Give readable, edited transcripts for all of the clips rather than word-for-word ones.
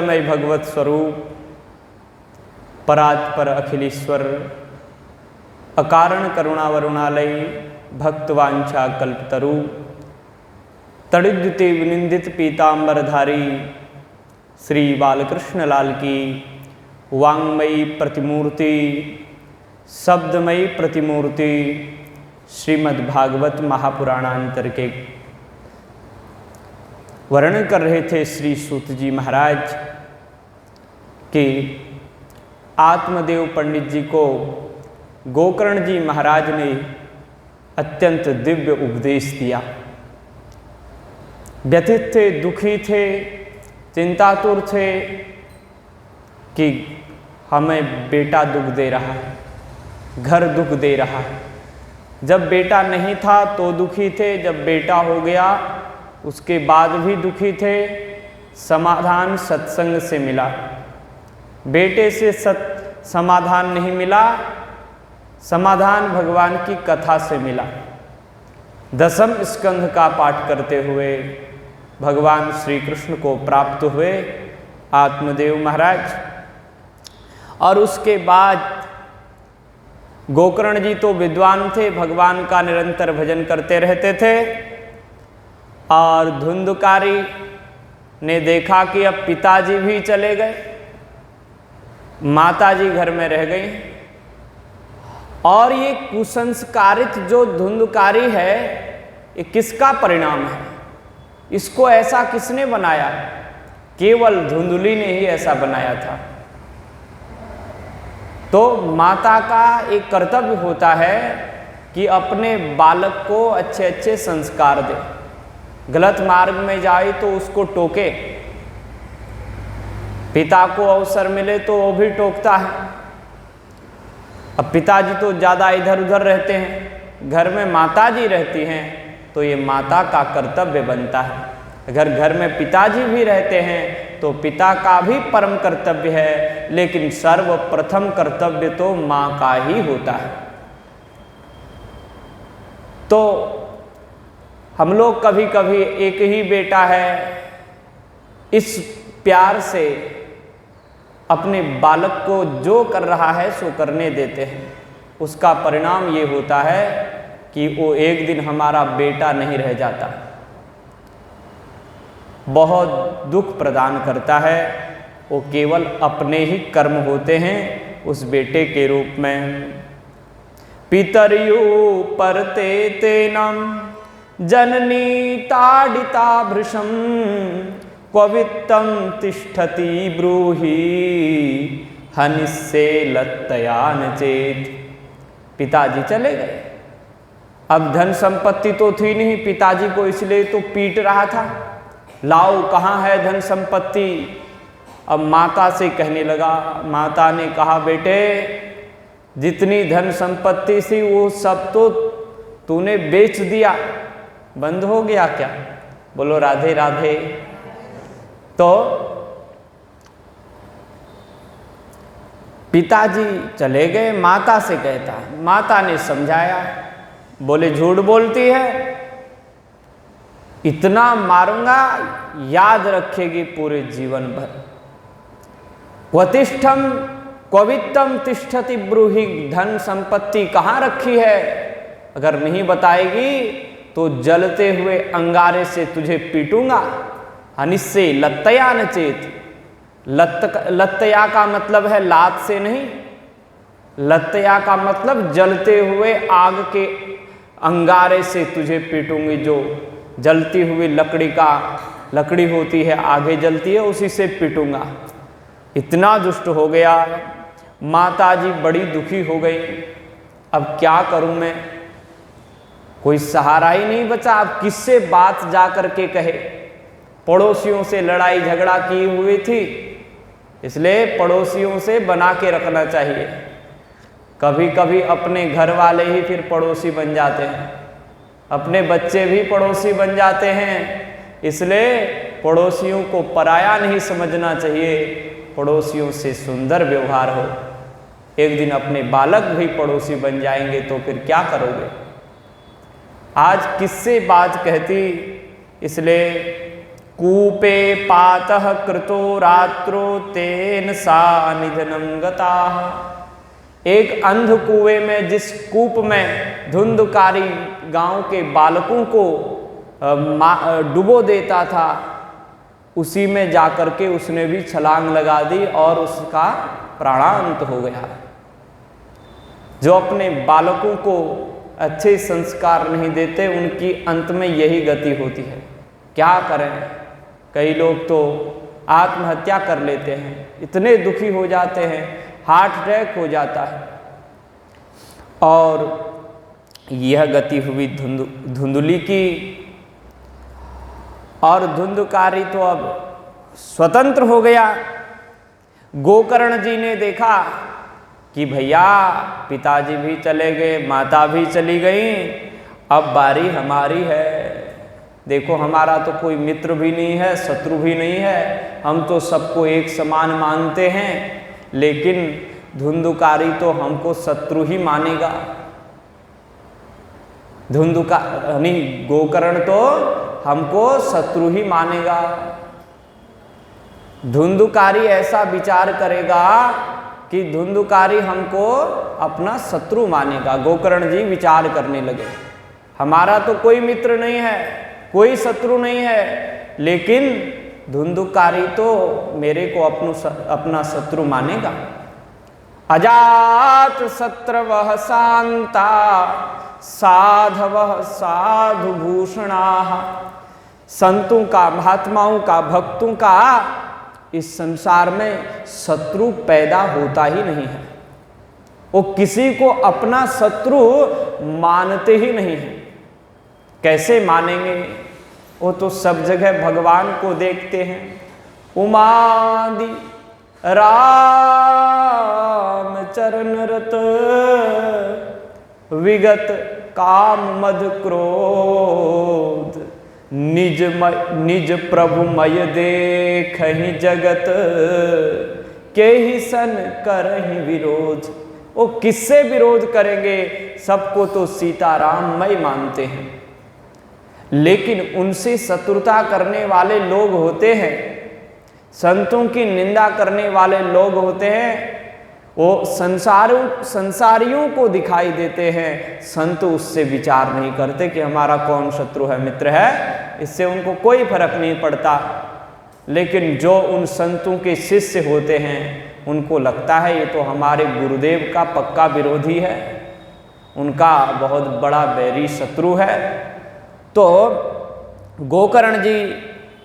मय भगवत स्वरूप परात्पर अखिलेश्वर अकारण करुणा वरुणालय भक्तवांछा कल्पतरु तड़िद्युति विनिंदित पीतांबरधारी श्री बालकृष्ण लाल की वांग्मयी प्रतिमूर्ति शब्दमयी प्रतिमूर्ति श्रीमद्भागवत महापुराणांतर के वर्णन कर रहे थे श्री सूत जी महाराज कि आत्मदेव पंडित जी को गोकर्ण जी महाराज ने अत्यंत दिव्य उपदेश दिया। व्यथित थे, दुखी थे, चिंतातुर थे कि हमें बेटा दुख दे रहा है, घर दुख दे रहा है। जब बेटा नहीं था तो दुखी थे, जब बेटा हो गया उसके बाद भी दुखी थे। समाधान सत्संग से मिला, बेटे से समाधान नहीं मिला, समाधान भगवान की कथा से मिला। दसम स्कंध का पाठ करते हुए भगवान श्री कृष्ण को प्राप्त हुए आत्मदेव महाराज। और उसके बाद गोकर्ण जी तो विद्वान थे, भगवान का निरंतर भजन करते रहते थे। और धुंधकारी ने देखा कि अब पिताजी भी चले गए, माताजी घर में रह गई। और ये कुसंस्कारित जो धुंधकारी है, ये किसका परिणाम है? इसको ऐसा किसने बनाया? केवल धुंधली ने ही ऐसा बनाया था। तो माता का एक कर्तव्य होता है कि अपने बालक को अच्छे अच्छे संस्कार दे। गलत मार्ग में जाए तो उसको टोके। पिता को अवसर मिले तो वो भी टोकता है। अब पिताजी तो ज़्यादा इधर उधर रहते हैं, घर में माताजी रहती हैं, तो ये माता का कर्तव्य बनता है। अगर घर में पिताजी भी रहते हैं तो पिता का भी परम कर्तव्य है, लेकिन सर्वप्रथम कर्तव्य तो माँ का ही होता है। तो हम लोग कभी कभी एक ही बेटा है, इस प्यार से अपने बालक को जो कर रहा है सो करने देते हैं। उसका परिणाम ये होता है कि वो एक दिन हमारा बेटा नहीं रह जाता, बहुत दुख प्रदान करता है। वो केवल अपने ही कर्म होते हैं उस बेटे के रूप में। पितर्यु परते तेनम जननी ताडिता भृशम क्ववित्तम तिष्ठति ब्रूहि हनिस्से लत्तया न चेत। पिताजी चले गए, अब धन संपत्ति तो थी नहीं, पिताजी को इसलिए तो पीट रहा था, लाओ कहाँ है धन संपत्ति। अब माता से कहने लगा, माता ने कहा बेटे जितनी धन संपत्ति थी वो सब तो तूने बेच दिया, बंद हो गया क्या? बोलो राधे राधे। तो पिताजी चले गए, माता से कहता है, माता ने समझाया, बोले झूठ बोलती है, इतना मारूंगा याद रखेगी पूरे जीवन भर। क्वतिष्ठम क्ववित्तम तिष्ठति ब्रूहि, धन संपत्ति कहाँ रखी है अगर नहीं बताएगी तो जलते हुए अंगारे से तुझे पीटूंगा। अनिस्से लत्तया न चेत। लत्तया का मतलब है लात से नहीं, लत्तया का मतलब जलते हुए आग के अंगारे से तुझे पीटूंगी। जो जलती हुई लकड़ी होती है, आगे जलती है, उसी से पीटूंगा। इतना दुष्ट हो गया। माताजी बड़ी दुखी हो गई, अब क्या करूं मैं, कोई सहारा ही नहीं बचा। अब किससे बात जा करके कहे? पड़ोसियों से लड़ाई झगड़ा की हुई थी, इसलिए पड़ोसियों से बना के रखना चाहिए। कभी कभी अपने घर वाले ही फिर पड़ोसी बन जाते हैं, अपने बच्चे भी पड़ोसी बन जाते हैं। इसलिए पड़ोसियों को पराया नहीं समझना चाहिए, पड़ोसियों से सुंदर व्यवहार हो। एक दिन अपने बालक भी पड़ोसी बन जाएंगे तो फिर क्या करोगे? आज किससे बात कहती, इसलिए कूपे पातः कृतो रात्रो तेन सा निधनम गताः। एक अंध कुएं में, जिस कूप में धुंधकारी गांव के बालकों को डुबो देता था, उसी में जाकर के उसने भी छलांग लगा दी और उसका प्राणांत हो गया। जो अपने बालकों को अच्छे संस्कार नहीं देते, उनकी अंत में यही गति होती है। क्या करें, कई लोग तो आत्महत्या कर लेते हैं, इतने दुखी हो जाते हैं, हार्ट अटैक हो जाता है। और यह गति हुई धुंधुली की। और धुंधकारी तो अब स्वतंत्र हो गया। गोकर्ण जी ने देखा कि भैया पिताजी भी चले गए, माता भी चली गई, अब बारी हमारी है। देखो हमारा तो कोई मित्र भी नहीं है, शत्रु भी नहीं है, हम तो सबको एक समान मानते हैं, लेकिन धुंधकारी तो हमको शत्रु ही मानेगा। गोकर्ण तो हमको शत्रु ही मानेगा। धुंधकारी ऐसा विचार करेगा कि धुंधकारी हमको अपना शत्रु मानेगा। गोकर्ण जी विचार करने लगे, हमारा तो कोई मित्र नहीं है, कोई शत्रु नहीं है, लेकिन धुंधकारी तो मेरे को अपना शत्रु मानेगा। अजात शत्रवः शांता साधवः साधु भूषणाः। संतों का, महात्माओं का, भक्तों का इस संसार में शत्रु पैदा होता ही नहीं है। वो किसी को अपना शत्रु मानते ही नहीं है। कैसे मानेंगे? वो तो सब जगह भगवान को देखते हैं। उमादि राम चरण रत विगत काम मद क्रोध निज प्रभु मय देखहि जगत के ही सन करहि विरोध। वो किससे विरोध करेंगे? सबको तो सीताराम मय मानते हैं, लेकिन उनसे शत्रुता करने वाले लोग होते हैं, संतों की निंदा करने वाले लोग होते हैं, वो संसारियों को दिखाई देते हैं। संत उससे विचार नहीं करते कि हमारा कौन शत्रु है, मित्र है, इससे उनको कोई फर्क नहीं पड़ता। लेकिन जो उन संतों के शिष्य होते हैं, उनको लगता है ये तो हमारे गुरुदेव का पक्का विरोधी है, उनका बहुत बड़ा बैरी शत्रु है। तो गोकर्ण जी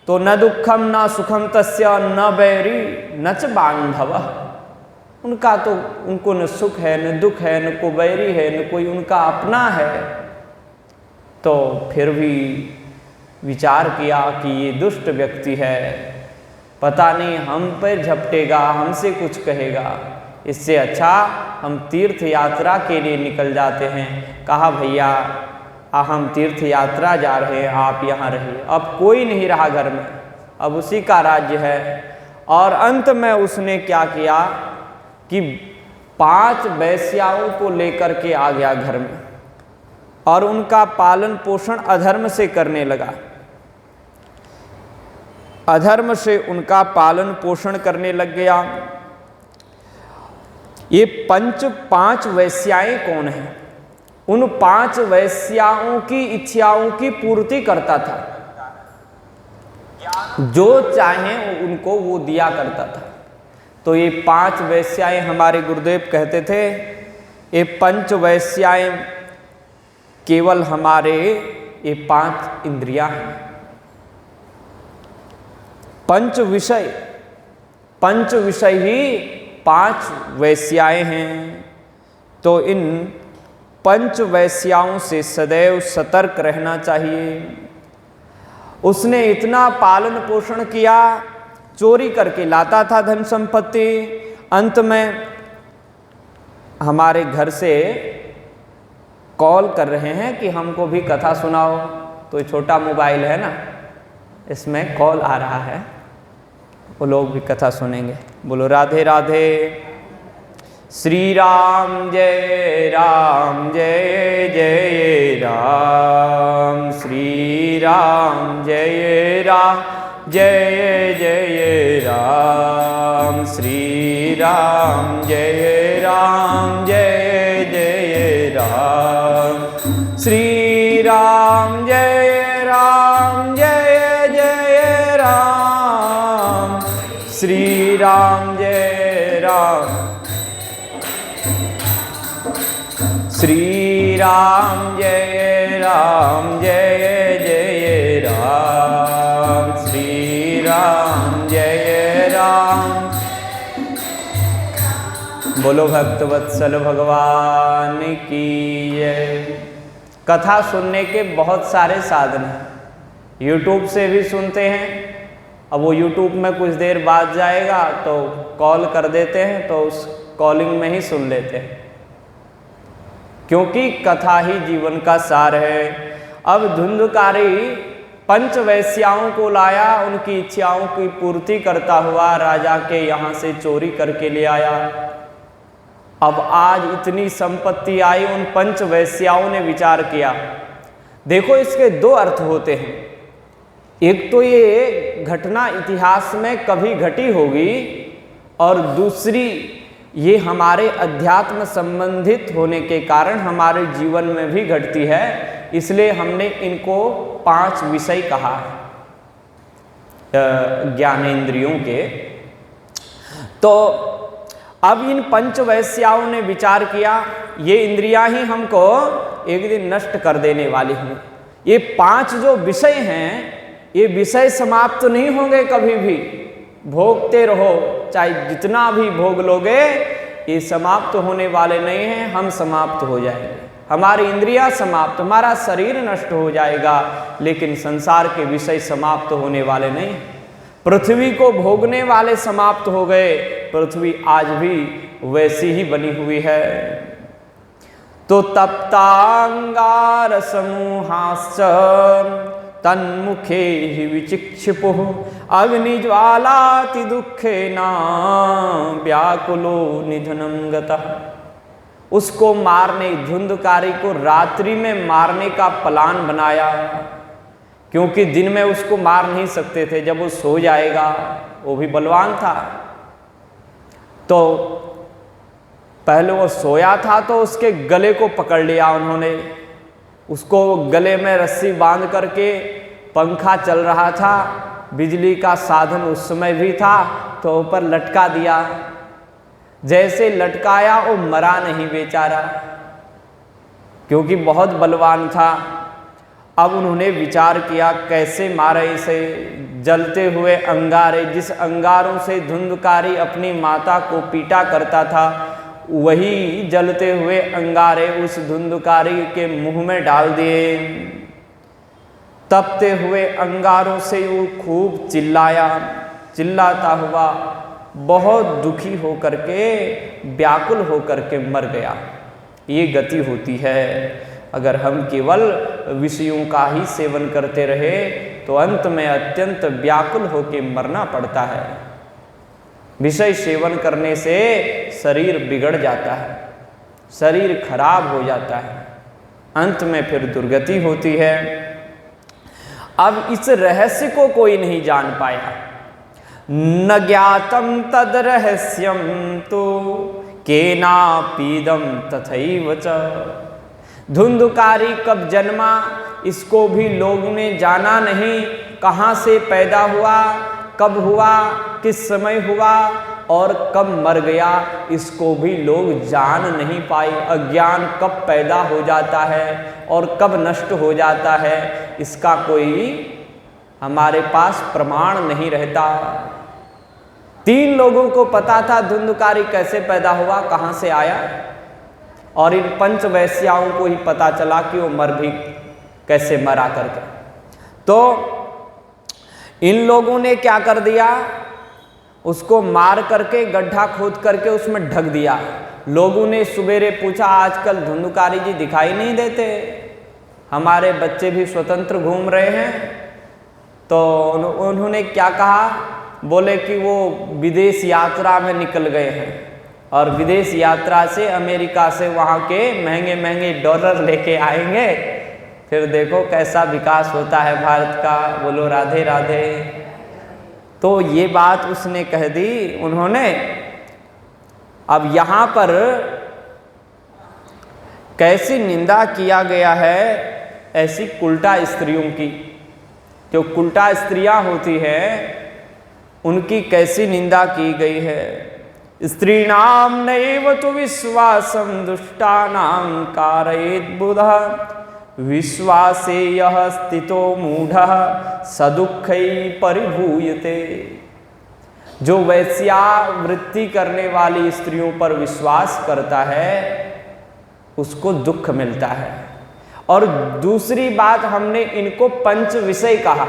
तो न दुखम न सुखम तस्य न बैरी न च बांधवः। उनका तो, उनको न सुख है, न दुख है, न कोई बैरी है, न कोई उनका अपना है। तो फिर भी विचार किया कि ये दुष्ट व्यक्ति है, पता नहीं हम पर झपटेगा, हमसे कुछ कहेगा, इससे अच्छा हम तीर्थ यात्रा के लिए निकल जाते हैं। कहा भैया हम तीर्थ यात्रा जा रहे हैं, आप यहाँ रहिए। अब कोई नहीं रहा घर में, अब उसी का राज्य है। और अंत में उसने क्या किया कि 5 वेश्याओं को लेकर के आ गया घर में, और उनका पालन पोषण अधर्म से करने लगा। अधर्म से उनका पालन पोषण करने लग गया। ये 5 वेश्याएं कौन हैं? उन 5 वेश्याओं की इच्छाओं की पूर्ति करता था, जो चाहे उनको वो दिया करता था। तो ये 5 वेश्याएं, हमारे गुरुदेव कहते थे, ये 5 वेश्याएं केवल हमारे ये 5 इंद्रियां हैं। 5 विषय ही 5 वेश्याएं हैं। तो इन 5 वेश्याओं से सदैव सतर्क रहना चाहिए। उसने इतना पालन पोषण किया, चोरी करके लाता था धन संपत्ति। अंत में हमारे घर से कॉल कर रहे हैं कि हमको भी कथा सुनाओ। तो छोटा मोबाइल है ना, इसमें कॉल आ रहा है, वो लोग भी कथा सुनेंगे। बोलो राधे राधे। श्री राम जय राम जय जय राम, श्री राम जय राम जय जय राम, श्री राम जय राम, जय जय राम, श्री राम जय राम, जय जय राम, श्री राम जय राम, श्री राम जय राम, जय जय राम, श्री राम जय राम। बोलो भक्तवत्सल भगवान की जय। कथा सुनने के बहुत सारे साधन हैं, YouTube से भी सुनते हैं। अब वो YouTube में कुछ देर बाद जाएगा तो कॉल कर देते हैं, तो उस कॉलिंग में ही सुन लेते हैं, क्योंकि कथा ही जीवन का सार है। अब धुंधकारी पंच वैश्याओं को लाया, उनकी इच्छाओं की पूर्ति करता हुआ राजा के यहाँ से चोरी करके ले आया। अब आज इतनी संपत्ति आई, उन पंच वैश्याओं ने विचार किया, देखो इसके दो अर्थ होते हैं। एक तो ये घटना इतिहास में कभी घटी होगी, और दूसरी ये हमारे अध्यात्म संबंधित होने के कारण हमारे जीवन में भी घटती है, इसलिए हमने इनको 5 विषय कहा है ज्ञानेंद्रियों के। तो अब इन पंच वैश्याओं ने विचार किया, ये इंद्रियां ही हमको एक दिन नष्ट कर देने वाली हैं। ये 5 जो विषय हैं, ये विषय समाप्त नहीं होंगे कभी भी, भोगते रहो, चाहे जितना भी भोग लोगे, ये समाप्त होने वाले नहीं हैं। हम समाप्त हो जाएंगे, हमारी इंद्रियां समाप्त, हमारा शरीर नष्ट हो जाएगा, लेकिन संसार के विषय समाप्त होने वाले नहीं। पृथ्वी को भोगने वाले समाप्त हो गए, पृथ्वी आज भी वैसी ही बनी हुई है। तो तप्तांगार समूहाश्च तन्मुखे ही विचिक्षिपुः अग्निज्वालाति दुःखेन व्याकुलो निधनं गतः। उसको मारने, धुंधकारी को रात्रि में मारने का प्लान बनाया, क्योंकि दिन में उसको मार नहीं सकते थे। जब वो सो जाएगा, वो भी बलवान था, तो पहले वो सोया था तो उसके गले को पकड़ लिया उन्होंने, उसको गले में रस्सी बांध करके, पंखा चल रहा था, बिजली का साधन उस समय भी था, तो ऊपर लटका दिया। जैसे लटकाया, वो मरा नहीं बेचारा, क्योंकि बहुत बलवान था। अब उन्होंने विचार किया कैसे मारे इसे। जलते हुए अंगारे, जिस अंगारों से धुंधकारी अपनी माता को पीटा करता था, वही जलते हुए अंगारे उस धुंधकारी के मुंह में डाल दिए। तपते हुए अंगारों से वो खूब चिल्लाया, चिल्लाता हुआ बहुत दुखी होकर के, व्याकुल होकर के मर गया। ये गति होती है अगर हम केवल विषयों का ही सेवन करते रहे, तो अंत में अत्यंत व्याकुल होकर मरना पड़ता है। विषय सेवन करने से शरीर बिगड़ जाता है, शरीर खराब हो जाता है, अंत में फिर दुर्गति होती है। अब इस रहस्य को कोई नहीं जान पाया। न ज्ञातम तद रहस्यम तो केनापीदम तथैव च। धुंधकारी कब जन्मा, इसको भी लोगों ने जाना नहीं। कहाँ से पैदा हुआ, कब हुआ, किस समय हुआ और कब मर गया, इसको भी लोग जान नहीं पाए। अज्ञान कब पैदा हो जाता है और कब नष्ट हो जाता है, इसका कोई हमारे पास प्रमाण नहीं रहता। 3 लोगों को पता था धुंधकारी कैसे पैदा हुआ, कहाँ से आया, और इन पंच वैश्याओं को ही पता चला कि वो मर भी कैसे मरा करके। तो इन लोगों ने क्या कर दिया, उसको मार करके गड्ढा खोद करके उसमें ढक दिया। लोगों ने सवेरे पूछा, आजकल धुंधकारी जी दिखाई नहीं देते, हमारे बच्चे भी स्वतंत्र घूम रहे हैं। तो उन्होंने क्या कहा, बोले कि वो विदेश यात्रा में निकल गए हैं, और विदेश यात्रा से अमेरिका से वहाँ के महंगे महंगे डॉलर लेके आएंगे, फिर देखो कैसा विकास होता है भारत का। बोलो राधे राधे। तो ये बात उसने कह दी उन्होंने। अब यहाँ पर कैसी निंदा किया गया है ऐसी कुल्टा स्त्रियों की, जो कुल्टा स्त्रियां होती हैं उनकी कैसी निंदा की गई है। स्त्रीणाम नैव तु विश्वासं दुष्टानां कारयेत् बुधः विश्वासे यः स्थितो मूढ़ः सदुःखै परिभूयते। जो वैश्यावृत्ति करने वाली स्त्रियों पर विश्वास करता है उसको दुख मिलता है। और दूसरी बात, हमने इनको पंच विषय कहा।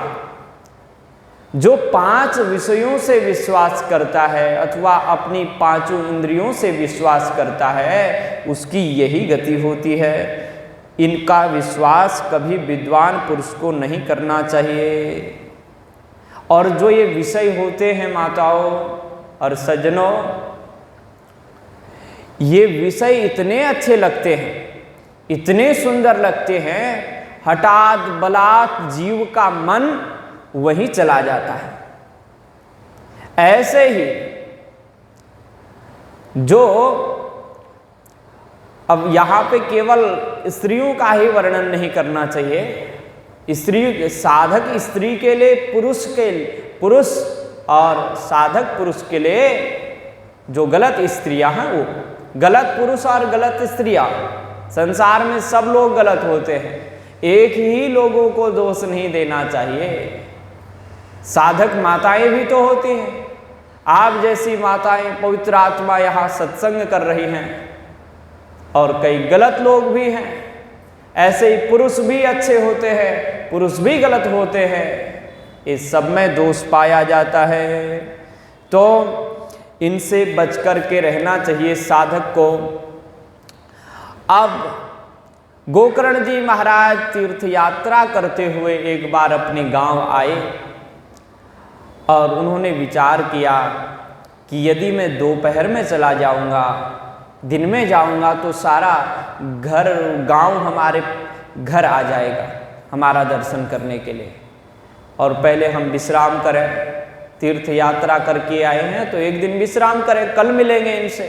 जो 5 विषयों से विश्वास करता है अथवा अपनी 5 इंद्रियों से विश्वास करता है उसकी यही गति होती है। इनका विश्वास कभी विद्वान पुरुष को नहीं करना चाहिए। और जो ये विषय होते हैं माताओं और सज्जनों, ये विषय इतने अच्छे लगते हैं, इतने सुंदर लगते हैं, हठात बलात् जीव का मन वहीं चला जाता है। ऐसे ही जो, अब यहां पे केवल स्त्रियों का ही वर्णन नहीं करना चाहिए। स्त्री, साधक स्त्री के लिए पुरुष और साधक पुरुष के लिए जो गलत स्त्रियां हैं वो गलत पुरुष और गलत स्त्रियां, संसार में सब लोग गलत होते हैं, एक ही लोगों को दोष नहीं देना चाहिए। साधक माताएं भी तो होती हैं। आप जैसी माताएं, पवित्र आत्मा यहाँ सत्संग कर रही हैं और कई गलत लोग भी हैं। ऐसे ही पुरुष भी अच्छे होते हैं, पुरुष भी गलत होते हैं, इस सब में दोष पाया जाता है। तो इनसे बच कर के रहना चाहिए साधक को। अब गोकर्ण जी महाराज तीर्थ यात्रा करते हुए एक बार अपने गांव आए और उन्होंने विचार किया कि यदि मैं दोपहर में चला जाऊंगा, दिन में जाऊंगा तो सारा गांव हमारे घर आ जाएगा हमारा दर्शन करने के लिए, और पहले हम विश्राम करें। तीर्थ यात्रा करके आए हैं तो एक दिन विश्राम करें, कल मिलेंगे इनसे।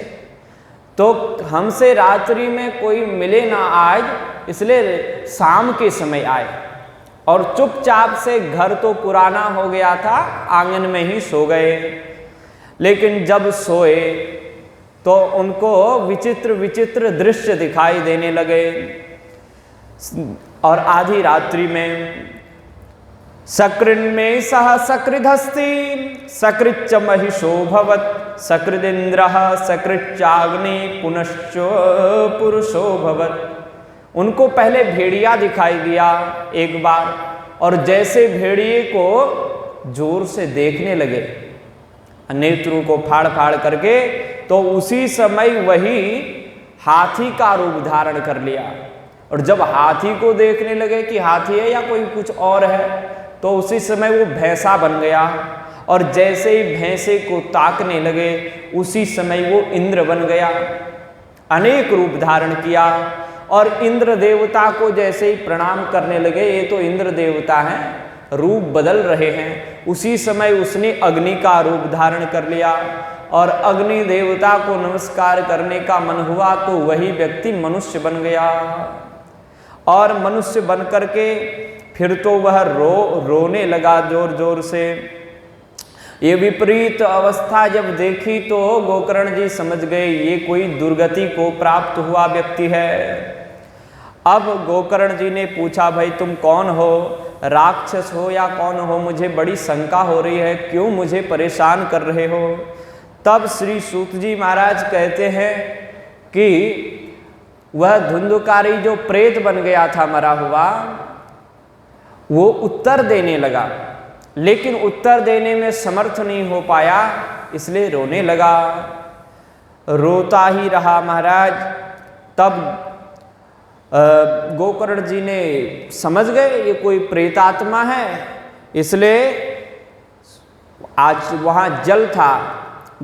तो हमसे रात्रि में कोई मिले ना आज, इसलिए शाम के समय आए और चुपचाप से, घर तो पुराना हो गया था, आंगन में ही सो गए। लेकिन जब सोए तो उनको विचित्र विचित्र दृश्य दिखाई देने लगे। और आधी रात्रि में सकृन्मे सह सकृदस्ति सकृच्च महिषोभवत् सकृदिन्द्रः सकृच्चाग्नि पुनश्च पुरुषो भवत्। उनको पहले भेड़िया दिखाई दिया एक बार, और जैसे भेड़िए को जोर से देखने लगे नेत्रों को फाड़ फाड़ करके, तो उसी समय वही हाथी का रूप धारण कर लिया। और जब हाथी को देखने लगे कि हाथी है या कोई कुछ और है, तो उसी समय वो भैंसा बन गया। और जैसे ही भैंसे को ताकने लगे उसी समय वो इंद्र बन गया। अनेक रूप धारण किया और इंद्र देवता को जैसे ही प्रणाम करने लगे, ये तो इंद्र देवता हैं, रूप बदल रहे हैं, उसी समय उसने अग्नि का रूप धारण कर लिया। और अग्नि देवता को नमस्कार करने का मन हुआ तो वही व्यक्ति मनुष्य बन गया। और मनुष्य बन करके फिर तो वह रोने लगा जोर जोर से। ये विपरीत अवस्था जब देखी तो गोकर्ण जी समझ गए ये कोई दुर्गति को प्राप्त हुआ व्यक्ति है। अब गोकर्ण जी ने पूछा, भाई तुम कौन हो, राक्षस हो या कौन हो, मुझे बड़ी शंका हो रही है, क्यों मुझे परेशान कर रहे हो। तब श्री सूत जी महाराज कहते हैं कि वह धुंधुकारी जो प्रेत बन गया था मरा हुआ, वो उत्तर देने लगा, लेकिन उत्तर देने में समर्थ नहीं हो पाया, इसलिए रोने लगा। रोता ही रहा महाराज। तब गोकर्ण जी ने समझ गए ये कोई प्रेतात्मा है, इसलिए आज वहाँ जल था,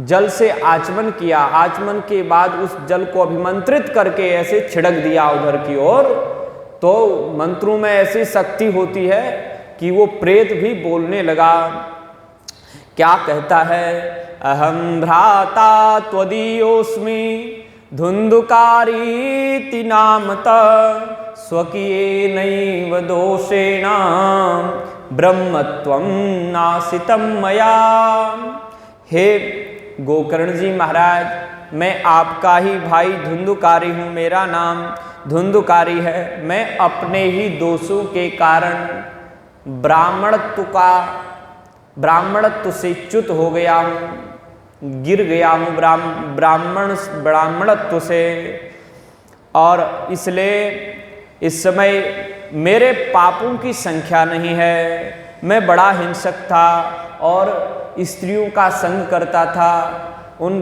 जल से आचमन किया। आचमन के बाद उस जल को अभिमंत्रित करके ऐसे छिड़क दिया उधर की ओर। तो मंत्रों में ऐसी शक्ति होती है कि वो प्रेत भी बोलने लगा क्या कहता है? अहम भ्राता त्वदीयोऽस्मि धुंधुकारीति नामतः स्वकीयेनैव दोषेण ब्रह्मत्वं नासितं मया। हे गोकर्ण जी महाराज, मैं आपका ही भाई धुंधुकारी हूँ, मेरा नाम धुंधुकारी है। मैं अपने ही दोषों के कारण ब्राह्मणत्व से च्युत हो गया हूँ, गिर गया हूँ ब्राह्मणत्व से, और इसलिए इस समय मेरे पापों की संख्या नहीं है। मैं बड़ा हिंसक था और स्त्रियों का संग करता था। उन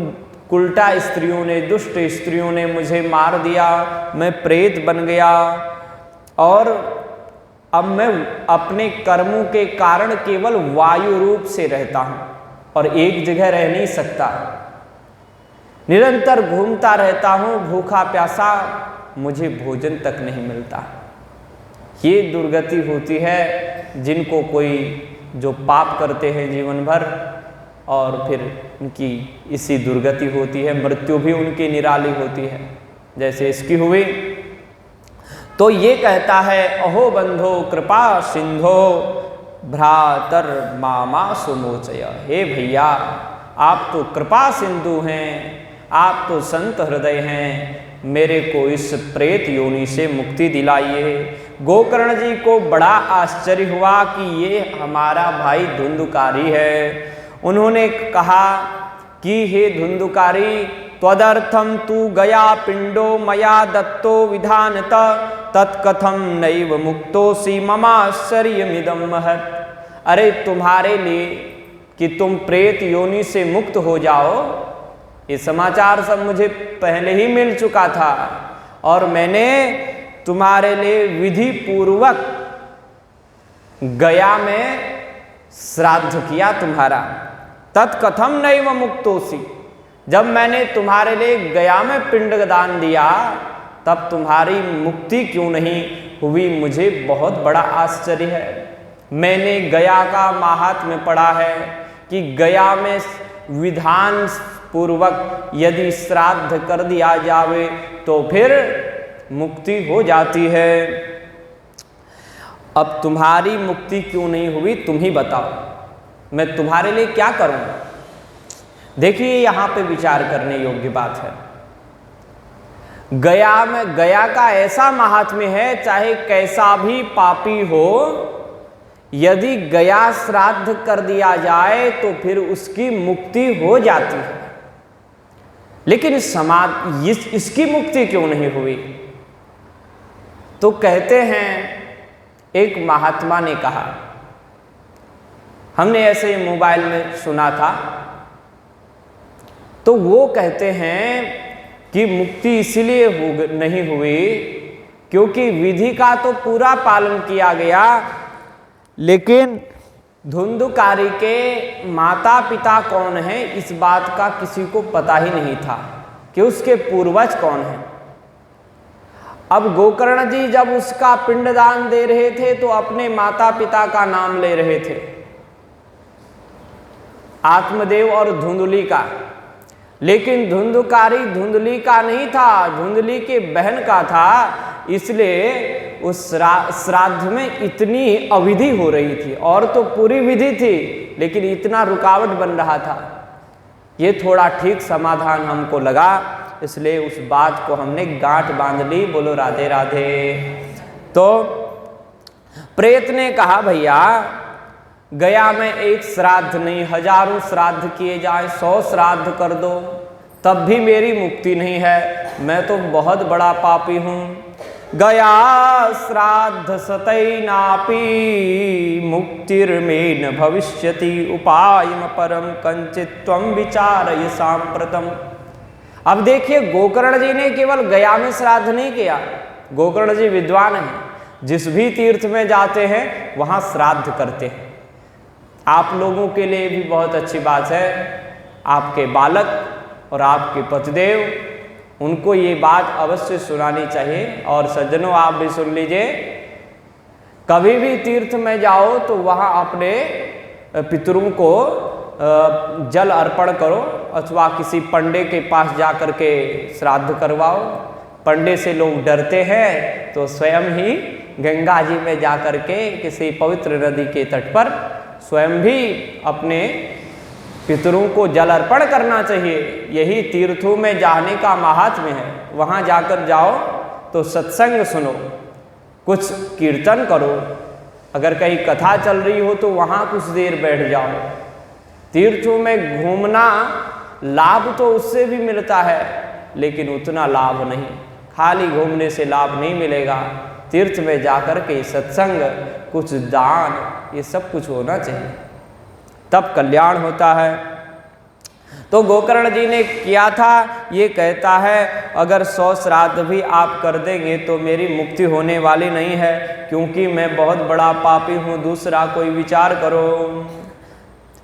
उल्टा स्त्रियों ने, दुष्ट स्त्रियों ने मुझे मार दिया, मैं प्रेत बन गया, और अब मैं अपने कर्मों के कारण केवल वायु रूप से रहता हूँ और एक जगह रह नहीं सकता। निरंतर घूमता रहता हूँ, भूखा प्यासा, मुझे भोजन तक नहीं मिलता। ये दुर्गति होती है जिनको कोई जो पाप करते हैं जीवन भर, और फिर उनकी इसी दुर्गति होती है, मृत्यु भी उनकी निराली होती है, जैसे इसकी हुई। तो ये कहता है, अहो बंधो कृपा सिंधो भ्रातर मामा सुमोचय। हे भैया, आप तो कृपा सिंधु हैं, आप तो संत हृदय हैं, मेरे को इस प्रेत योनि से मुक्ति दिलाइए। गोकर्ण जी को बड़ा आश्चर्य हुआ कि ये हमारा भाई धुंधुकारी है। उन्होंने कहा कि हे धुंधुकारी, त्वदर्थम तू गया पिंडो मया दत्तो विधानतः तत्कथम नैव मुक्तोऽसि ममाश्चर्यमिदं महत्। अरे तुम्हारे लिए कि तुम प्रेत योनि से मुक्त हो जाओ, ये समाचार सब मुझे पहले ही मिल चुका था, और मैंने तुम्हारे लिए विधि पूर्वक गया में श्राद्ध किया तुम्हारा। तत्कथम नैव मुक्तोऽसि, जब मैंने तुम्हारे लिए गया में पिंडदान दिया तब तुम्हारी मुक्ति क्यों नहीं हुई, मुझे बहुत बड़ा आश्चर्य है। मैंने गया का माहात्म्य पढ़ा है कि गया में विधान पूर्वक यदि श्राद्ध कर दिया जावे तो फिर मुक्ति हो जाती है। अब तुम्हारी मुक्ति क्यों नहीं हुई, तुम ही बताओ, मैं तुम्हारे लिए क्या करूं? देखिए, यहां पे विचार करने योग्य बात है। गया का ऐसा महात्म्य है, चाहे कैसा भी पापी हो, यदि गया श्राद्ध कर दिया जाए तो फिर उसकी मुक्ति हो जाती है। लेकिन इसकी मुक्ति क्यों नहीं हुई? तो कहते हैं, एक महात्मा ने कहा, हमने ऐसे मोबाइल में सुना था, तो वो कहते हैं कि मुक्ति इसलिए नहीं हुई क्योंकि विधि का तो पूरा पालन किया गया, लेकिन धुंधुकारी के माता पिता कौन है इस बात का किसी को पता ही नहीं था कि उसके पूर्वज कौन हैं। अब गोकर्ण जी जब उसका पिंडदान दे रहे थे तो अपने माता पिता का नाम ले रहे थे, आत्मदेव और धुंधुली का, लेकिन धुंधुकारी धुंधुली का नहीं था, धुंधुली के बहन का था। इसलिए उस श्राद्ध में इतनी अविधि हो रही थी, और तो पूरी विधि थी, लेकिन इतना रुकावट बन रहा था। ये थोड़ा ठीक समाधान हमको लगा, इसलिए उस बात को हमने गांठ बांध ली। बोलो राधे राधे। तो प्रेत ने कहा, भैया गया में एक श्राद्ध नहीं, हजारों श्राद्ध किए जाए, 100 श्राद्ध कर दो, तब भी मेरी मुक्ति नहीं है। मैं तो बहुत बड़ा पापी हूँ। गया श्राद्ध सतैनापि मुक्तिर्मेन भविष्यति उपायम परम कंचित त्वं विचारय सांप्रतम। अब देखिए, गोकर्ण जी ने केवल गया में श्राद्ध नहीं किया। गोकर्ण जी विद्वान हैं, जिस भी तीर्थ में जाते हैं वहाँ श्राद्ध करते हैं। आप लोगों के लिए भी बहुत अच्छी बात है, आपके बालक और आपके पतिदेव, उनको ये बात अवश्य सुनानी चाहिए। और सज्जनों, आप भी सुन लीजिए, कभी भी तीर्थ में जाओ तो वहाँ अपने पितरों को जल अर्पण करो अथवा किसी पंडे के पास जा कर के श्राद्ध करवाओ। पंडे से लोग डरते हैं तो स्वयं ही गंगा जी में जा कर के किसी पवित्र नदी के तट पर स्वयं भी अपने पितरों को जल अर्पण करना चाहिए। यही तीर्थों में जाने का महात्म्य है। वहाँ जाकर जाओ तो सत्संग सुनो, कुछ कीर्तन करो, अगर कहीं कथा चल रही हो तो वहाँ कुछ देर बैठ जाओ। तीर्थों में घूमना लाभ तो उससे भी मिलता है, लेकिन उतना लाभ नहीं, खाली घूमने से लाभ नहीं मिलेगा। तीर्थ में जाकर के सत्संग, कुछ दान, ये सब कुछ होना चाहिए, तब कल्याण होता है। तो गोकर्ण जी ने किया था। ये कहता है अगर 100 श्राद्ध भी आप कर देंगे तो मेरी मुक्ति होने वाली नहीं है, क्योंकि मैं बहुत बड़ा पापी हूँ, दूसरा कोई विचार करो।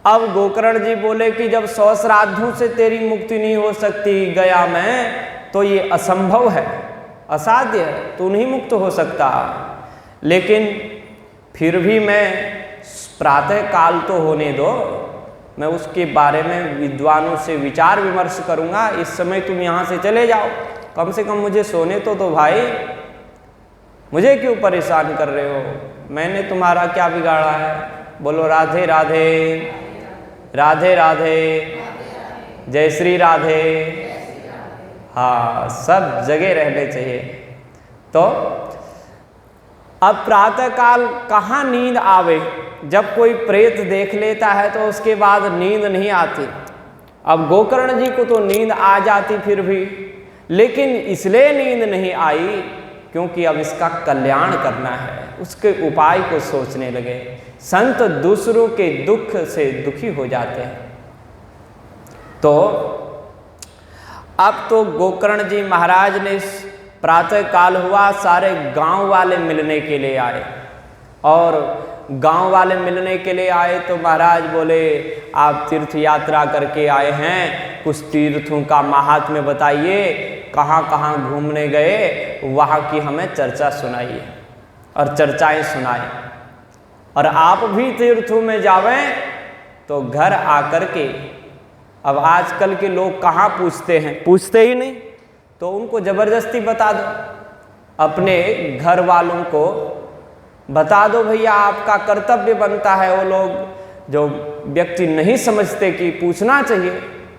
अब गोकर्ण जी बोले कि जब 100 श्राद्धों से तेरी मुक्ति नहीं हो सकती गया मैं, तो ये असंभव है, असाध्य है, तू नहीं मुक्त हो सकता। लेकिन फिर भी मैं प्रातः काल तो होने दो, मैं उसके बारे में विद्वानों से विचार विमर्श करूंगा। इस समय तुम यहाँ से चले जाओ, कम से कम मुझे सोने तो दो भाई, मुझे क्यों परेशान कर रहे हो, मैंने तुम्हारा क्या बिगाड़ा है। बोलो राधे राधे, राधे राधे, जय श्री राधे। हाँ, सब जगह रहने चाहिए। तो अब प्रातः काल कहाँ नींद आवे, जब कोई प्रेत देख लेता है तो उसके बाद नींद नहीं आती। अब गोकर्ण जी को तो नींद आ जाती फिर भी, लेकिन इसलिए नींद नहीं आई क्योंकि अब इसका कल्याण करना है, उसके उपाय को सोचने लगे। संत दूसरों के दुख से दुखी हो जाते हैं। तो अब तो गोकर्ण जी महाराज ने प्रातः काल हुआ, सारे गांव वाले मिलने के लिए आए, और गांव वाले मिलने के लिए आए तो महाराज बोले आप तीर्थ यात्रा करके आए हैं, कुछ तीर्थों का महात्म्य बताइए, कहाँ कहाँ घूमने गए, वहाँ की हमें चर्चा सुनाइए। और चर्चाएं सुनाएं। और आप भी तीर्थों में जावें तो घर आकर के, अब आजकल के लोग कहाँ पूछते हैं, पूछते ही नहीं, तो उनको जबरदस्ती बता दो, अपने घर वालों को बता दो भैया, आपका कर्तव्य बनता है। वो लोग जो व्यक्ति नहीं समझते कि पूछना चाहिए,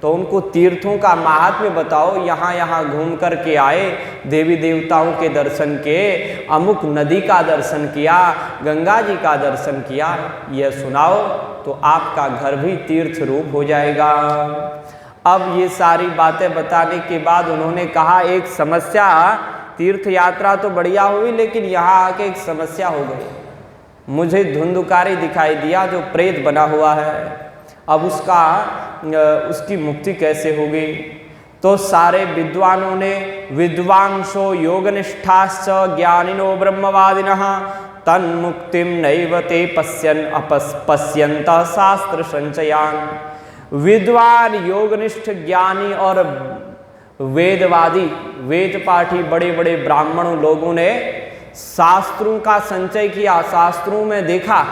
तो उनको तीर्थों का महात्म्य बताओ, यहाँ यहाँ घूम कर के आए, देवी देवताओं के दर्शन किए, अमुक नदी का दर्शन किया, गंगा जी का दर्शन किया, यह सुनाओ तो आपका घर भी तीर्थ रूप हो जाएगा। अब ये सारी बातें बताने के बाद उन्होंने कहा एक समस्या, तीर्थ यात्रा तो बढ़िया हुई लेकिन यहाँ आके एक समस्या हो गई, मुझे धुंधकारी दिखाई दिया जो प्रेत बना हुआ है, अब उसकी मुक्ति कैसे होगी। तो सारे विद्वानों ने, विद्वांसो योगनिष्ठाश्च ज्ञानिनो ब्रह्मवादिनः तन्मुक्तिं नैव ते पश्यन् अपश्यन्तः शास्त्र संचयान्। विद्वान, योगनिष्ठ, ज्ञानी और वेदवादी, वेद पाठी बड़े बड़े ब्राह्मण लोगों ने शास्त्रों का संचय किया, शास्त्रों में देखा,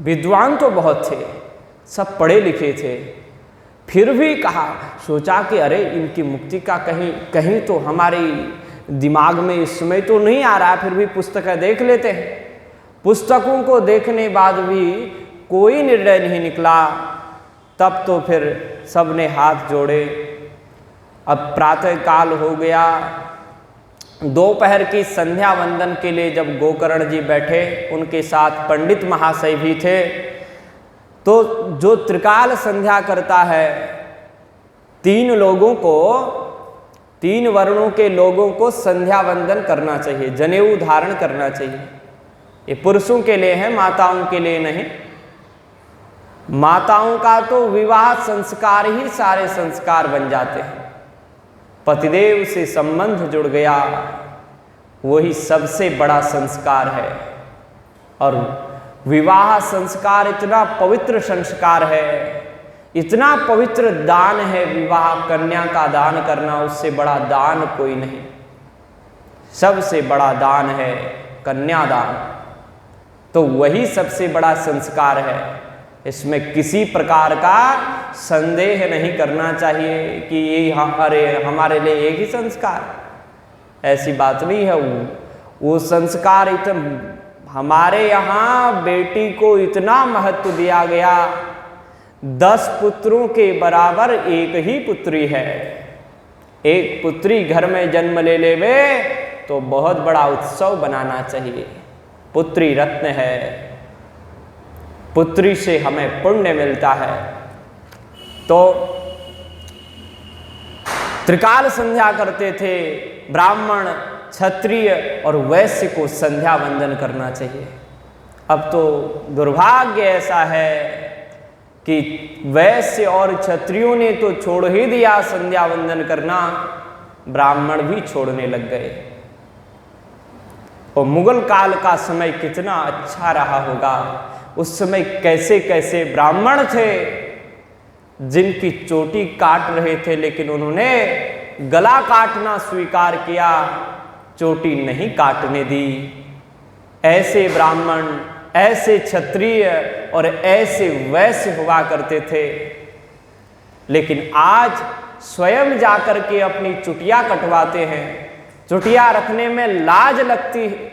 विद्वान तो बहुत थे, सब पढ़े लिखे थे, फिर भी कहा, सोचा कि अरे इनकी मुक्ति का कहीं तो हमारे दिमाग में इस समय तो नहीं आ रहा, फिर भी पुस्तकें देख लेते हैं। पुस्तकों को देखने बाद भी कोई निर्णय नहीं निकला। तब तो फिर सबने हाथ जोड़े। अब प्रातः काल हो गया, दोपहर की संध्या वंदन के लिए जब गोकर्ण जी बैठे, उनके साथ पंडित महाशय भी थे। तो जो त्रिकाल संध्या करता है, 3 लोगों को, 3 वर्णों के लोगों को संध्या वंदन करना चाहिए, जनेऊ धारण करना चाहिए। ये पुरुषों के लिए है, माताओं के लिए नहीं। माताओं का तो विवाह संस्कार ही सारे संस्कार बन जाते हैं, पतिदेव से संबंध जुड़ गया, वही सबसे बड़ा संस्कार है। और विवाह संस्कार इतना पवित्र संस्कार है, इतना पवित्र दान है, विवाह कन्या का दान करना, उससे बड़ा दान कोई नहीं। सबसे बड़ा दान है कन्यादान, तो वही सबसे बड़ा संस्कार है। इसमें किसी प्रकार का संदेह नहीं करना चाहिए कि ये हमारे लिए एक ही संस्कार, ऐसी बात नहीं है। वो संस्कार हमारे यहाँ बेटी को इतना महत्व दिया गया, 10 पुत्रों के बराबर एक ही पुत्री है। एक पुत्री घर में जन्म ले लेवे तो बहुत बड़ा उत्सव बनाना चाहिए। पुत्री रत्न है, पुत्री से हमें पुण्य मिलता है। तो त्रिकाल संध्या करते थे, ब्राह्मण, क्षत्रिय और वैश्य को संध्या वंदन करना चाहिए। अब तो दुर्भाग्य ऐसा है कि वैश्य और क्षत्रियों ने तो छोड़ ही दिया संध्या वंदन करना, ब्राह्मण भी छोड़ने लग गए। और मुगल काल का समय कितना अच्छा रहा होगा। उस समय कैसे कैसे ब्राह्मण थे जिनकी चोटी काट रहे थे, लेकिन उन्होंने गला काटना स्वीकार किया, चोटी नहीं काटने दी। ऐसे ब्राह्मण, ऐसे क्षत्रिय और ऐसे वैश्य हुआ करते थे। लेकिन आज स्वयं जाकर के अपनी चुटिया कटवाते हैं। चुटिया रखने में लाज लगती है।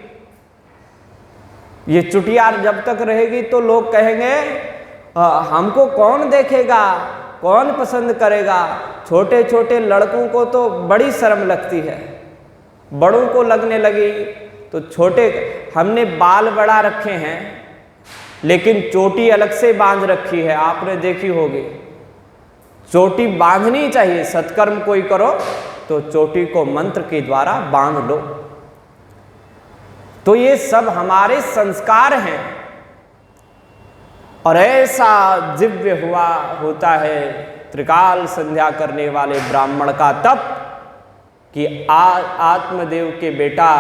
ये चुटिया जब तक रहेगी तो लोग कहेंगे हमको कौन देखेगा, कौन पसंद करेगा। छोटे छोटे लड़कों को तो बड़ी शर्म लगती है, बड़ों को लगने लगी तो छोटे। हमने बाल बड़ा रखे हैं लेकिन चोटी अलग से बांध रखी है, आपने देखी होगी। चोटी बांधनी चाहिए, सत्कर्म कोई करो तो चोटी को मंत्र के द्वारा बांध लो। तो ये सब हमारे संस्कार हैं। और ऐसा दिव्य होता है त्रिकाल संध्या करने वाले ब्राह्मण का तप कि आत्मदेव के बेटा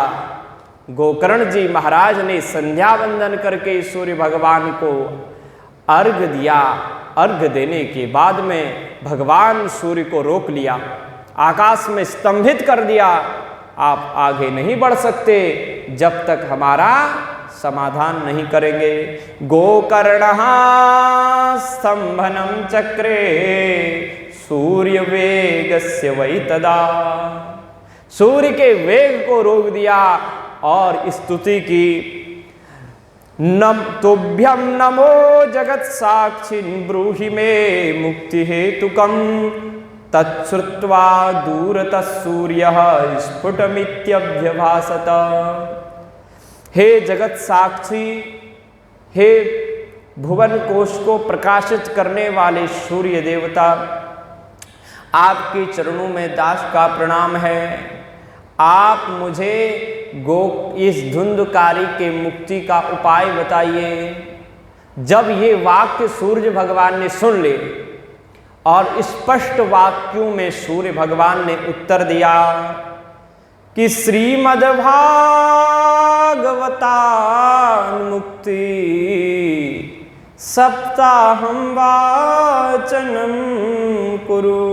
गोकर्ण जी महाराज ने संध्या वंदन करके सूर्य भगवान को अर्घ दिया। अर्घ देने के बाद में भगवान सूर्य को रोक लिया, आकाश में स्तंभित कर दिया। आप आगे नहीं बढ़ सकते जब तक हमारा समाधान नहीं करेंगे। गोकर्णः स्तंभनं चक्रे सूर्य वेगस्य वै तदा। सूर्य के वेग को रोक दिया और स्तुति की। तुभ्यं नमो जगत साक्षिन् ब्रूहि मे मुक्ति हेतुकम् तच्छ्रुत्वा दूरतः सूर्यः स्फुटमित्यभ्यभासत। हे जगत साक्षी, हे भुवन कोश को प्रकाशित करने वाले सूर्य देवता, आपके चरणों में दास का प्रणाम है। आप मुझे इस धुंधकारी के मुक्ति का उपाय बताइए। जब ये वाक्य सूर्य भगवान ने सुन ले और स्पष्ट वाक्यों में सूर्य भगवान ने उत्तर दिया कि श्रीमद्भागवतान् मुक्ति सप्ताहं वाचनं कुरु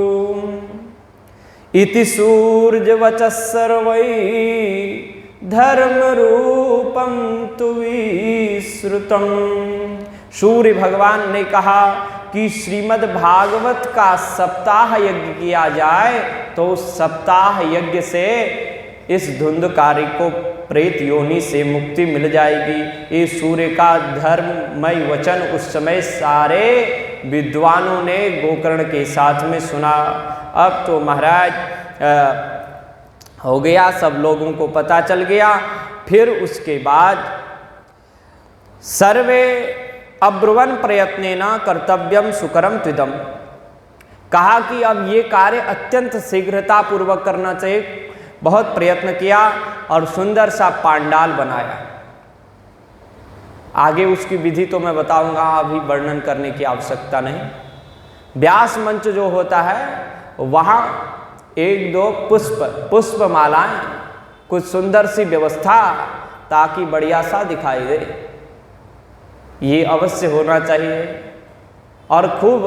इति सूर्यवचः सर्वैः धर्म रूपम तु विश्रुतम। सूर्य भगवान ने कहा कि श्रीमद् भागवत का सप्ताह यज्ञ किया जाए तो सप्ताह यज्ञ से इस धुंधकारी को प्रेत योनि से मुक्ति मिल जाएगी। ये सूर्य का धर्ममय वचन उस समय सारे विद्वानों ने गोकर्ण के साथ में सुना। अब तो महाराज हो गया, सब लोगों को पता चल गया। फिर उसके बाद सर्वे अब्रुवन प्रयत्नेन कर्तव्यम सुकरम त्विदम, कहा कि अब ये कार्य अत्यंत शीघ्रता पूर्वक करना चाहिए। बहुत प्रयत्न किया और सुंदर सा पांडाल बनाया। आगे उसकी विधि तो मैं बताऊंगा, अभी वर्णन करने की आवश्यकता नहीं। व्यास मंच जो होता है वहाँ 1-2 पुष्प मालाएं, कुछ सुंदर सी व्यवस्था ताकि बढ़िया सा दिखाई दे, ये अवश्य होना चाहिए। और खूब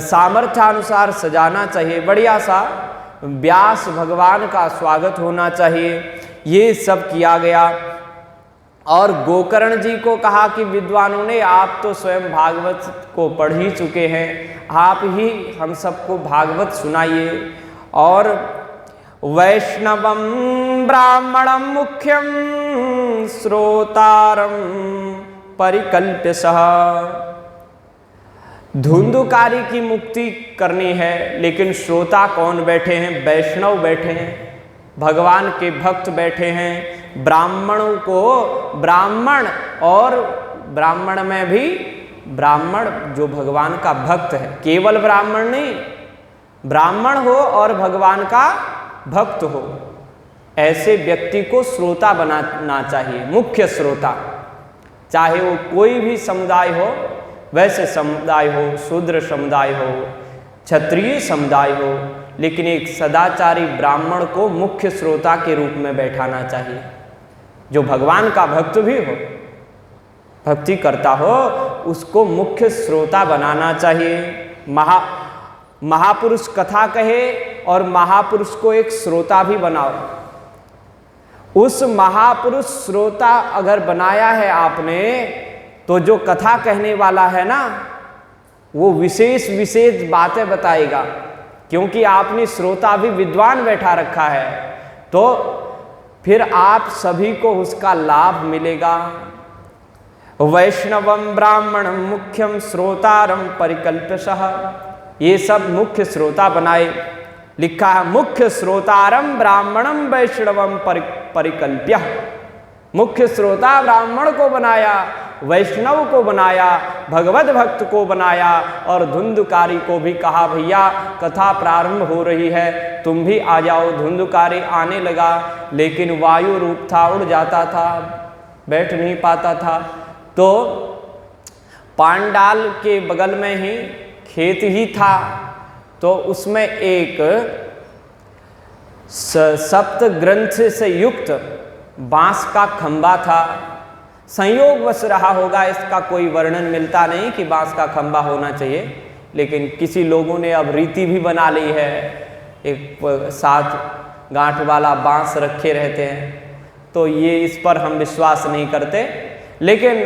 सामर्थ्यानुसार सजाना चाहिए, बढ़िया सा व्यास भगवान का स्वागत होना चाहिए। ये सब किया गया और गोकर्ण जी को कहा कि विद्वानों ने, आप तो स्वयं भागवत को पढ़ ही चुके हैं, आप ही हम सबको भागवत सुनाइए। और वैष्णवम ब्राह्मणम मुख्यम श्रोतारम परिकल्प्य सह। धुंधुकारी की मुक्ति करनी है, लेकिन श्रोता कौन बैठे हैं? वैष्णव बैठे हैं, भगवान के भक्त बैठे हैं। ब्राह्मणों को, ब्राह्मण, और ब्राह्मण में भी ब्राह्मण जो भगवान का भक्त है, केवल ब्राह्मण नहीं, ब्राह्मण हो और भगवान का भक्त हो, ऐसे व्यक्ति को श्रोता बनाना चाहिए, मुख्य श्रोता। चाहे वो कोई भी समुदाय हो, वैश्य समुदाय हो, शूद्र समुदाय हो, क्षत्रिय समुदाय हो, लेकिन एक सदाचारी ब्राह्मण को मुख्य श्रोता के रूप में बैठाना चाहिए, जो भगवान का भक्त भी हो, भक्ति करता हो, उसको मुख्य श्रोता बनाना चाहिए। महापुरुष कथा कहे और महापुरुष को एक श्रोता भी बनाओ। उस महापुरुष श्रोता अगर बनाया है आपने, तो जो कथा कहने वाला है ना, वो विशेष विशेष बातें बताएगा, क्योंकि आपने श्रोता भी विद्वान बैठा रखा है, तो फिर आप सभी को उसका लाभ मिलेगा। वैष्णवम ब्राह्मणम मुख्यम श्रोतारम परिकल्प्यसः, ये सब मुख्य श्रोता बनाए। लिखा है मुख्य श्रोतारम ब्राह्मणम वैष्णवम परिकल्प्य। मुख्य श्रोता ब्राह्मण को बनाया, वैष्णव को बनाया, भगवत भक्त को बनाया, और धुंधुकारी को भी कहा भैया कथा प्रारंभ हो रही है, तुम भी आ जाओ। धुंधुकारी आने लगा, लेकिन वायु रूप था, उड़ जाता था, बैठ नहीं पाता था। तो पांडाल के बगल में ही खेत ही था, तो उसमें एक सप्त ग्रंथ से युक्त बांस का खंबा था। संयोगवश रहा होगा, इसका कोई वर्णन मिलता नहीं कि बांस का खंबा होना चाहिए, लेकिन किसी लोगों ने अब रीति भी बना ली है, एक 7 गांठ वाला बांस रखे रहते हैं, तो ये इस पर हम विश्वास नहीं करते। लेकिन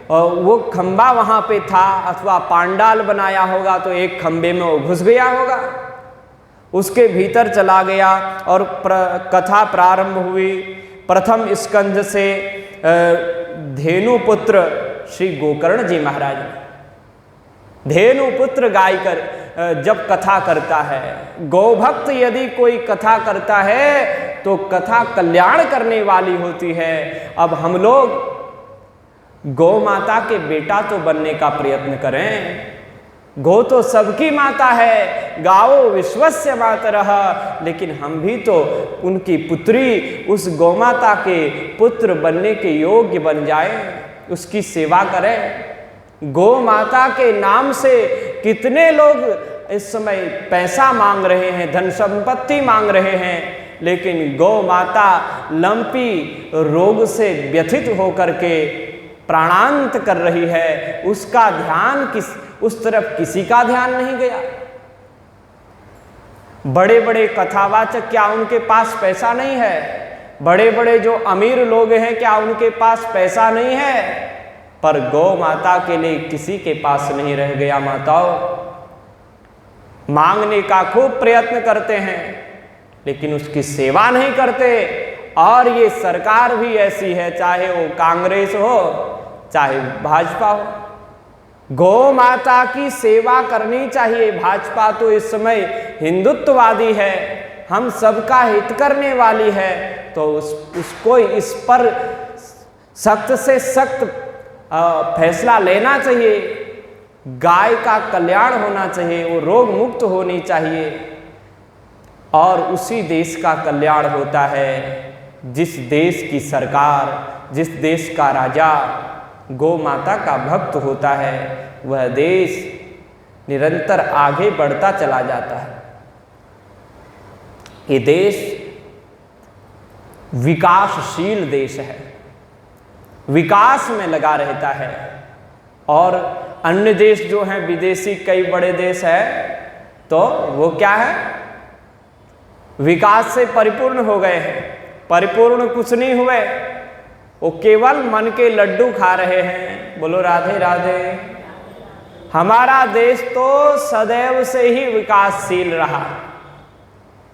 वो खंबा वहाँ पे था, अथवा पांडाल बनाया होगा, तो एक खंबे में वो घुस गया होगा, उसके भीतर चला गया और कथा प्रारंभ हुई। प्रथम स्कंध से धेनुपुत्र श्री गोकर्ण जी महाराज, धेनुपुत्र गायकर जब कथा करता है, गौभक्त यदि कोई कथा करता है तो कथा कल्याण करने वाली होती है। अब हम लोग गौ माता के बेटा तो बनने का प्रयत्न करें। गौ तो सबकी माता है, गाओ विश्वस्य मातरः, लेकिन हम भी तो उनकी पुत्री, उस गौ माता के पुत्र बनने के योग्य बन जाए, उसकी सेवा करें। गौ माता के नाम से कितने लोग इस समय पैसा मांग रहे हैं, धन संपत्ति मांग रहे हैं, लेकिन गौ माता लंपी रोग से व्यथित होकर के प्राणांत कर रही है, उसका ध्यान उस तरफ किसी का ध्यान नहीं गया। बड़े बड़े कथावाचक, क्या उनके पास पैसा नहीं है? बड़े बड़े जो अमीर लोग हैं, क्या उनके पास पैसा नहीं है? पर गौ माता के लिए किसी के पास नहीं रह गया। माताओं मांगने का खूब प्रयत्न करते हैं, लेकिन उसकी सेवा नहीं करते। और ये सरकार भी ऐसी है, चाहे वो कांग्रेस हो चाहे भाजपा हो, गौ माता की सेवा करनी चाहिए। भाजपा तो इस समय हिंदुत्ववादी है, हम सबका हित करने वाली है, तो उसको इस पर सख्त से सख्त फैसला लेना चाहिए। गाय का कल्याण होना चाहिए, वो रोग मुक्त होनी चाहिए, और उसी देश का कल्याण होता है जिस देश की सरकार, जिस देश का राजा गौ माता का भक्त होता है, वह देश निरंतर आगे बढ़ता चला जाता है। ये देश विकासशील देश है, विकास में लगा रहता है। और अन्य देश जो हैं, विदेशी कई बड़े देश है, तो वो क्या है, विकास से परिपूर्ण हो गए हैं। परिपूर्ण कुछ नहीं हुए, वो केवल मन के लड्डू खा रहे हैं। बोलो राधे राधे। हमारा देश तो सदैव से ही विकासशील रहा,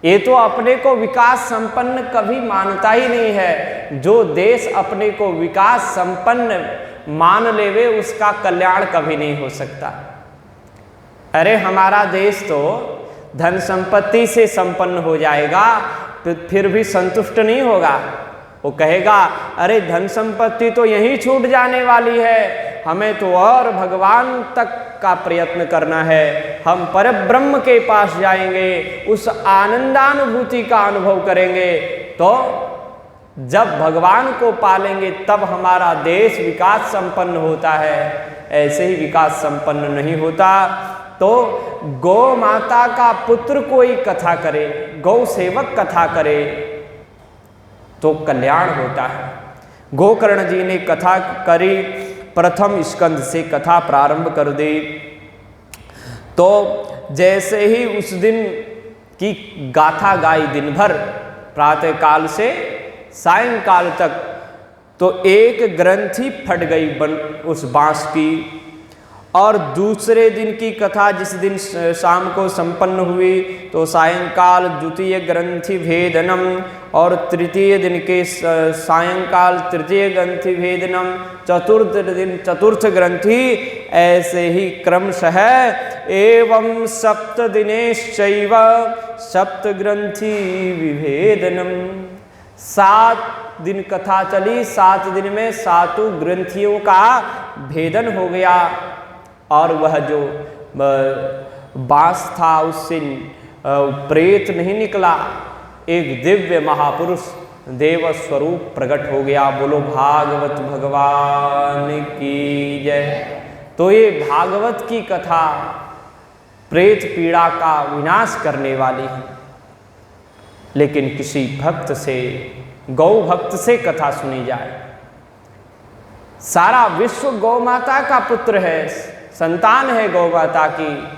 ये तो अपने को विकास संपन्न कभी मानता ही नहीं है। जो देश अपने को विकास संपन्न मान लेवे उसका कल्याण कभी नहीं हो सकता। अरे हमारा देश तो धन संपत्ति से संपन्न हो जाएगा फिर भी संतुष्ट नहीं होगा। वो कहेगा अरे धन संपत्ति तो यहीं छूट जाने वाली है, हमें तो और भगवान तक का प्रयत्न करना है, हम परब्रह्म के पास जाएंगे, उस आनंदानुभूति का अनुभव करेंगे। तो जब भगवान को पालेंगे तब हमारा देश विकास संपन्न होता है। ऐसे ही विकास संपन्न नहीं होता। तो गौ माता का पुत्र कोई कथा करे, गौ सेवक कथा करे तो कल्याण होता है। गोकर्ण जी ने कथा करी, प्रथम स्कंद से कथा प्रारंभ कर दी। तो जैसे ही उस दिन की गाथा गाई दिन भर प्रातः काल से सायंकाल तक, तो एक ग्रंथि फट गई उस बांस की। और दूसरे दिन की कथा जिस दिन शाम को संपन्न हुई तो सायंकाल द्वितीय ग्रंथि भेदनम, और तृतीय दिन के सायंकाल तृतीय ग्रंथि भेदनम, चतुर्थ दिन चतुर्थ ग्रंथि, ऐसे ही क्रमशः एवं सप्त दिनेश्चैव सप्त ग्रंथि विभेदनम। 7 दिन कथा चली, 7 दिन में 7 ग्रंथियों का भेदन हो गया। और वह जो बांस था उससे प्रेत नहीं निकला, एक दिव्य महापुरुष देव स्वरूप प्रकट हो गया। बोलो भागवत भगवान की जय। तो ये भागवत की कथा प्रेत पीड़ा का विनाश करने वाली है। लेकिन किसी भक्त से, गौ भक्त से कथा सुनी जाए, सारा विश्व गौ माता का पुत्र है, संतान है गौ माता की,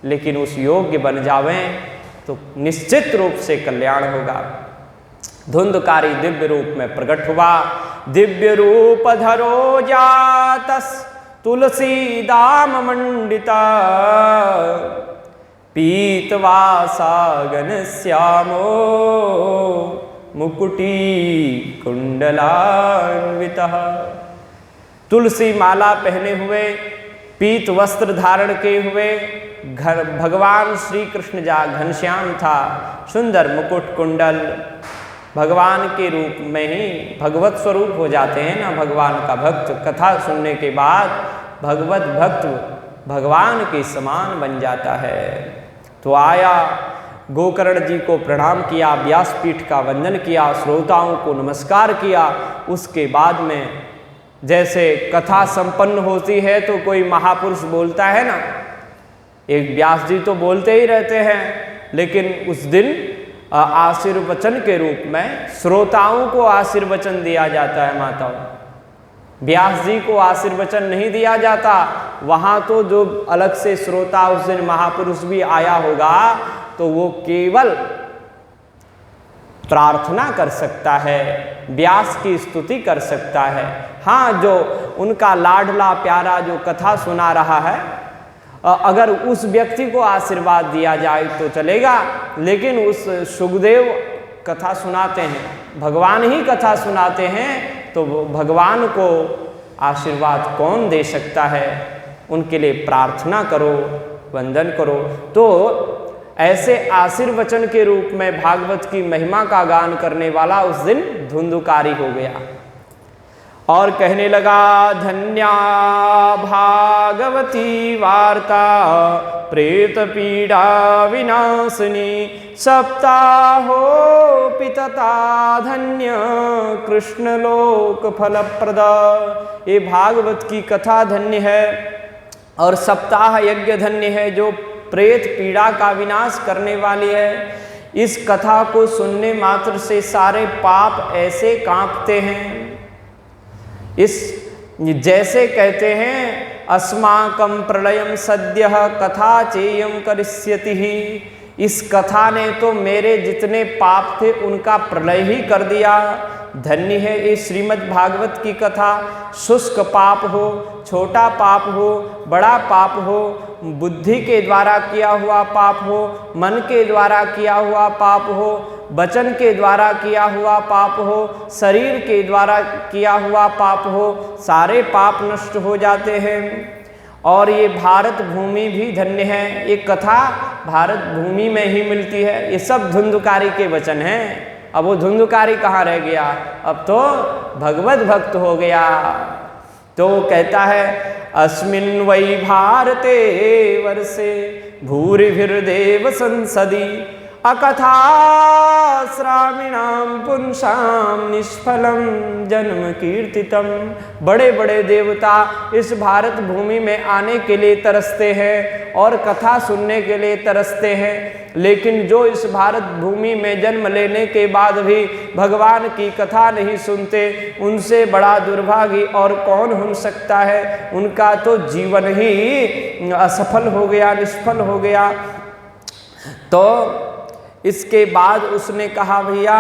लेकिन उस योग्य बन जावें तो निश्चित रूप से कल्याण होगा। धुंधकारी दिव्य रूप में प्रकट हुआ। दिव्य रूप धरो जातस तुलसी दाम मंडिता, पीतवासा गण श्यामो मुकुटी कुंडलान्वितः। तुलसी माला पहने हुए, पीत वस्त्र धारण किए हुए भगवान श्री कृष्ण जा घनश्याम था। सुंदर मुकुट कुंडल, भगवान के रूप में ही भगवत स्वरूप हो जाते हैं ना भगवान का भक्त। कथा सुनने के बाद भगवत भक्त भगवान के समान बन जाता है। तो आया, गोकर्ण जी को प्रणाम किया, व्यासपीठ का वंदन किया, श्रोताओं को नमस्कार किया। उसके बाद में जैसे कथा संपन्न होती है तो कोई महापुरुष बोलता है ना, एक व्यास जी तो बोलते ही रहते हैं, लेकिन उस दिन आशीर्वचन के रूप में श्रोताओं को आशीर्वचन दिया जाता है। माताओं, व्यास जी को आशीर्वचन नहीं दिया जाता। वहाँ तो जो अलग से श्रोता उस दिन महापुरुष भी आया होगा तो वो केवल प्रार्थना कर सकता है, व्यास की स्तुति कर सकता है। हाँ, जो उनका लाडला प्यारा जो कथा सुना रहा है, अगर उस व्यक्ति को आशीर्वाद दिया जाए तो चलेगा, लेकिन उस सुखदेव कथा सुनाते हैं, भगवान ही कथा सुनाते हैं, तो भगवान को आशीर्वाद कौन दे सकता है? उनके लिए प्रार्थना करो, वंदन करो। तो ऐसे आशीर्वचन के रूप में भागवत की महिमा का गान करने वाला उस दिन धुंधुकारी हो गया और कहने लगा, धन्या भागवती वार्ता प्रेत पीड़ा विनाशिनी, सप्ताहोऽपि तथा धन्य कृष्ण लोक फलप्रदा। ये भागवत की कथा धन्य है और सप्ताह यज्ञ धन्य है, जो प्रेत पीड़ा का विनाश करने वाली है। इस कथा को सुनने मात्र से सारे पाप ऐसे कांपते हैं, इस जैसे कहते हैं अस्माकं प्रलयम सद्यः कथा चेयम करिष्यति ही। इस कथा ने तो मेरे जितने पाप थे उनका प्रलय ही कर दिया। धन्य है ये श्रीमद् भागवत की कथा। शुष्क पाप हो, छोटा पाप हो, बड़ा पाप हो, बुद्धि के द्वारा किया हुआ पाप हो, मन के द्वारा किया हुआ पाप हो, वचन के द्वारा किया हुआ पाप हो, शरीर के द्वारा किया हुआ पाप हो, सारे पाप नष्ट हो जाते हैं। और ये भारत भूमि भी धन्य है। ये कथा भारत भूमि में ही मिलती है। ये सब धुंधुकारी के वचन हैं। अब वो धुंधुकारी कहाँ रह गया, अब तो भगवत भक्त हो गया। तो कहता है अस्मिन् वै भारते वर्षे भूरिभिर्देव संसदि अकथा श्राविणां पुंसां निष्फलं जन्म कीर्तितम। बड़े बड़े देवता इस भारत भूमि में आने के लिए तरसते हैं और कथा सुनने के लिए तरसते हैं, लेकिन जो इस भारत भूमि में जन्म लेने के बाद भी भगवान की कथा नहीं सुनते, उनसे बड़ा दुर्भागी और कौन हो सकता है। उनका तो जीवन ही असफल हो गया, निष्फल हो गया। तो इसके बाद उसने कहा भैया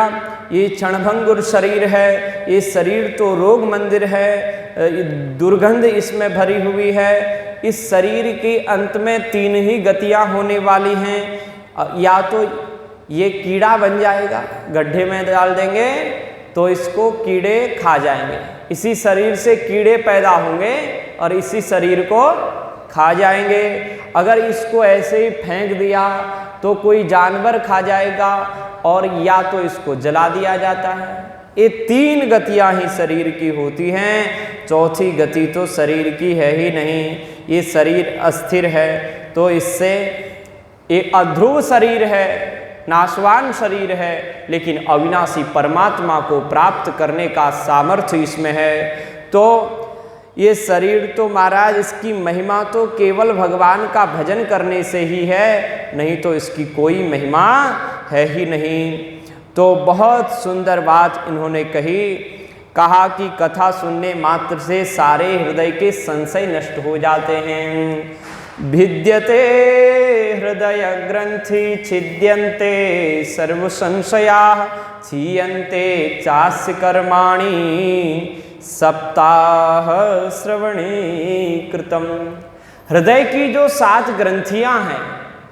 ये क्षणभंगुर शरीर है, ये शरीर तो रोग मंदिर है, दुर्गंध इसमें भरी हुई है। इस शरीर के अंत में 3 ही गतियां होने वाली हैं। या तो ये कीड़ा बन जाएगा, गड्ढे में डाल देंगे तो इसको कीड़े खा जाएंगे, इसी शरीर से कीड़े पैदा होंगे और इसी शरीर को खा जाएंगे। अगर इसको ऐसे ही फेंक दिया तो कोई जानवर खा जाएगा, और या तो इसको जला दिया जाता है। ये 3 गतियां ही शरीर की होती हैं, चौथी गति तो शरीर की है ही नहीं। ये शरीर अस्थिर है, तो इससे ये अध्रुव शरीर है, नाशवान शरीर है, लेकिन अविनाशी परमात्मा को प्राप्त करने का सामर्थ्य इसमें है। तो ये शरीर तो महाराज, इसकी महिमा तो केवल भगवान का भजन करने से ही है, नहीं तो इसकी कोई महिमा है ही नहीं। तो बहुत सुंदर बात इन्होंने कहा कि कथा सुनने मात्र से सारे हृदय के संशय नष्ट हो जाते हैं। भिद्यते हृदय ग्रंथि छिद्यन्ते सर्व संशया क्षीयन्ते चास्य कर्माणि सप्ताह श्रवणे कृतम। हृदय की जो 7 ग्रंथियां हैं,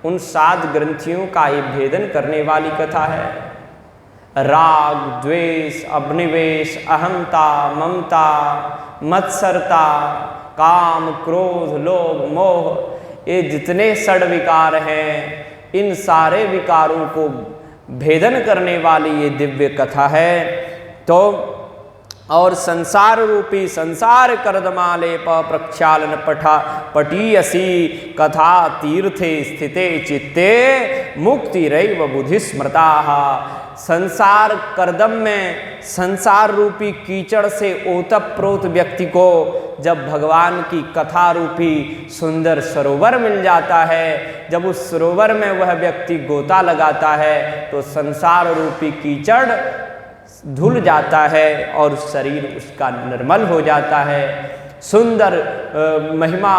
उन 7 ग्रंथियों का ये भेदन करने वाली कथा है। राग, द्वेष, अभिनिवेश, अहंता, ममता, मत्सरता, काम, क्रोध, लोभ, मोह, ये जितने षड विकार हैं, इन सारे विकारों को भेदन करने वाली ये दिव्य कथा है। तो और संसार रूपी संसार कर्दमालेप प्रक्षालन पटीयसी कथा तीर्थे स्थिते चित्ते मुक्तिरैव बुद्धि स्मृता। संसार कर्दम में संसार रूपी कीचड़ से ओतप्रोत व्यक्ति को जब भगवान की कथा रूपी सुंदर सरोवर मिल जाता है, जब उस सरोवर में वह व्यक्ति गोता लगाता है, तो संसार रूपी कीचड़ धुल जाता है और शरीर उसका निर्मल हो जाता है। सुंदर महिमा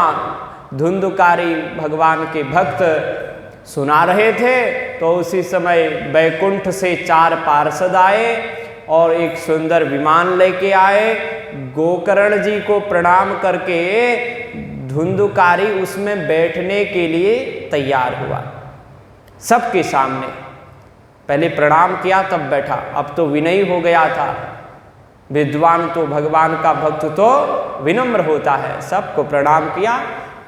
धुंधुकारी भगवान के भक्त सुना रहे थे, तो उसी समय बैकुंठ से 4 पार्षद आए और एक सुंदर विमान लेके आए। गोकर्ण जी को प्रणाम करके धुंधुकारी उसमें बैठने के लिए तैयार हुआ सबके सामने। पहले प्रणाम किया तब बैठा, अब तो विनयी हो गया था। विद्वान तो भगवान का भक्त तो विनम्र होता है। सबको प्रणाम किया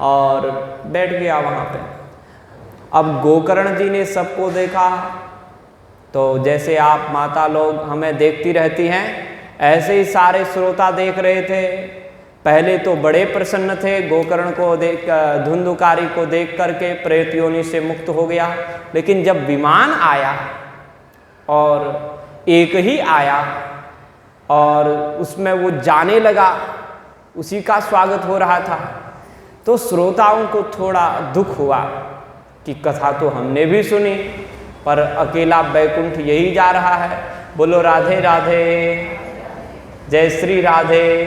और बैठ गया वहाँ पे। अब गोकर्ण जी ने सबको देखा, तो जैसे आप माता लोग हमें देखती रहती हैं, ऐसे ही सारे श्रोता देख रहे थे। पहले तो बड़े प्रसन्न थे, गोकर्ण को देख, धुंधुकारी को देख करके प्रेत योनि से मुक्त हो गया। लेकिन जब विमान आया और एक ही आया और उसमें वो जाने लगा, उसी का स्वागत हो रहा था, तो श्रोताओं को थोड़ा दुख हुआ कि कथा तो हमने भी सुनी, पर अकेला बैकुंठ यही जा रहा है। बोलो राधे राधे, जय श्री राधे।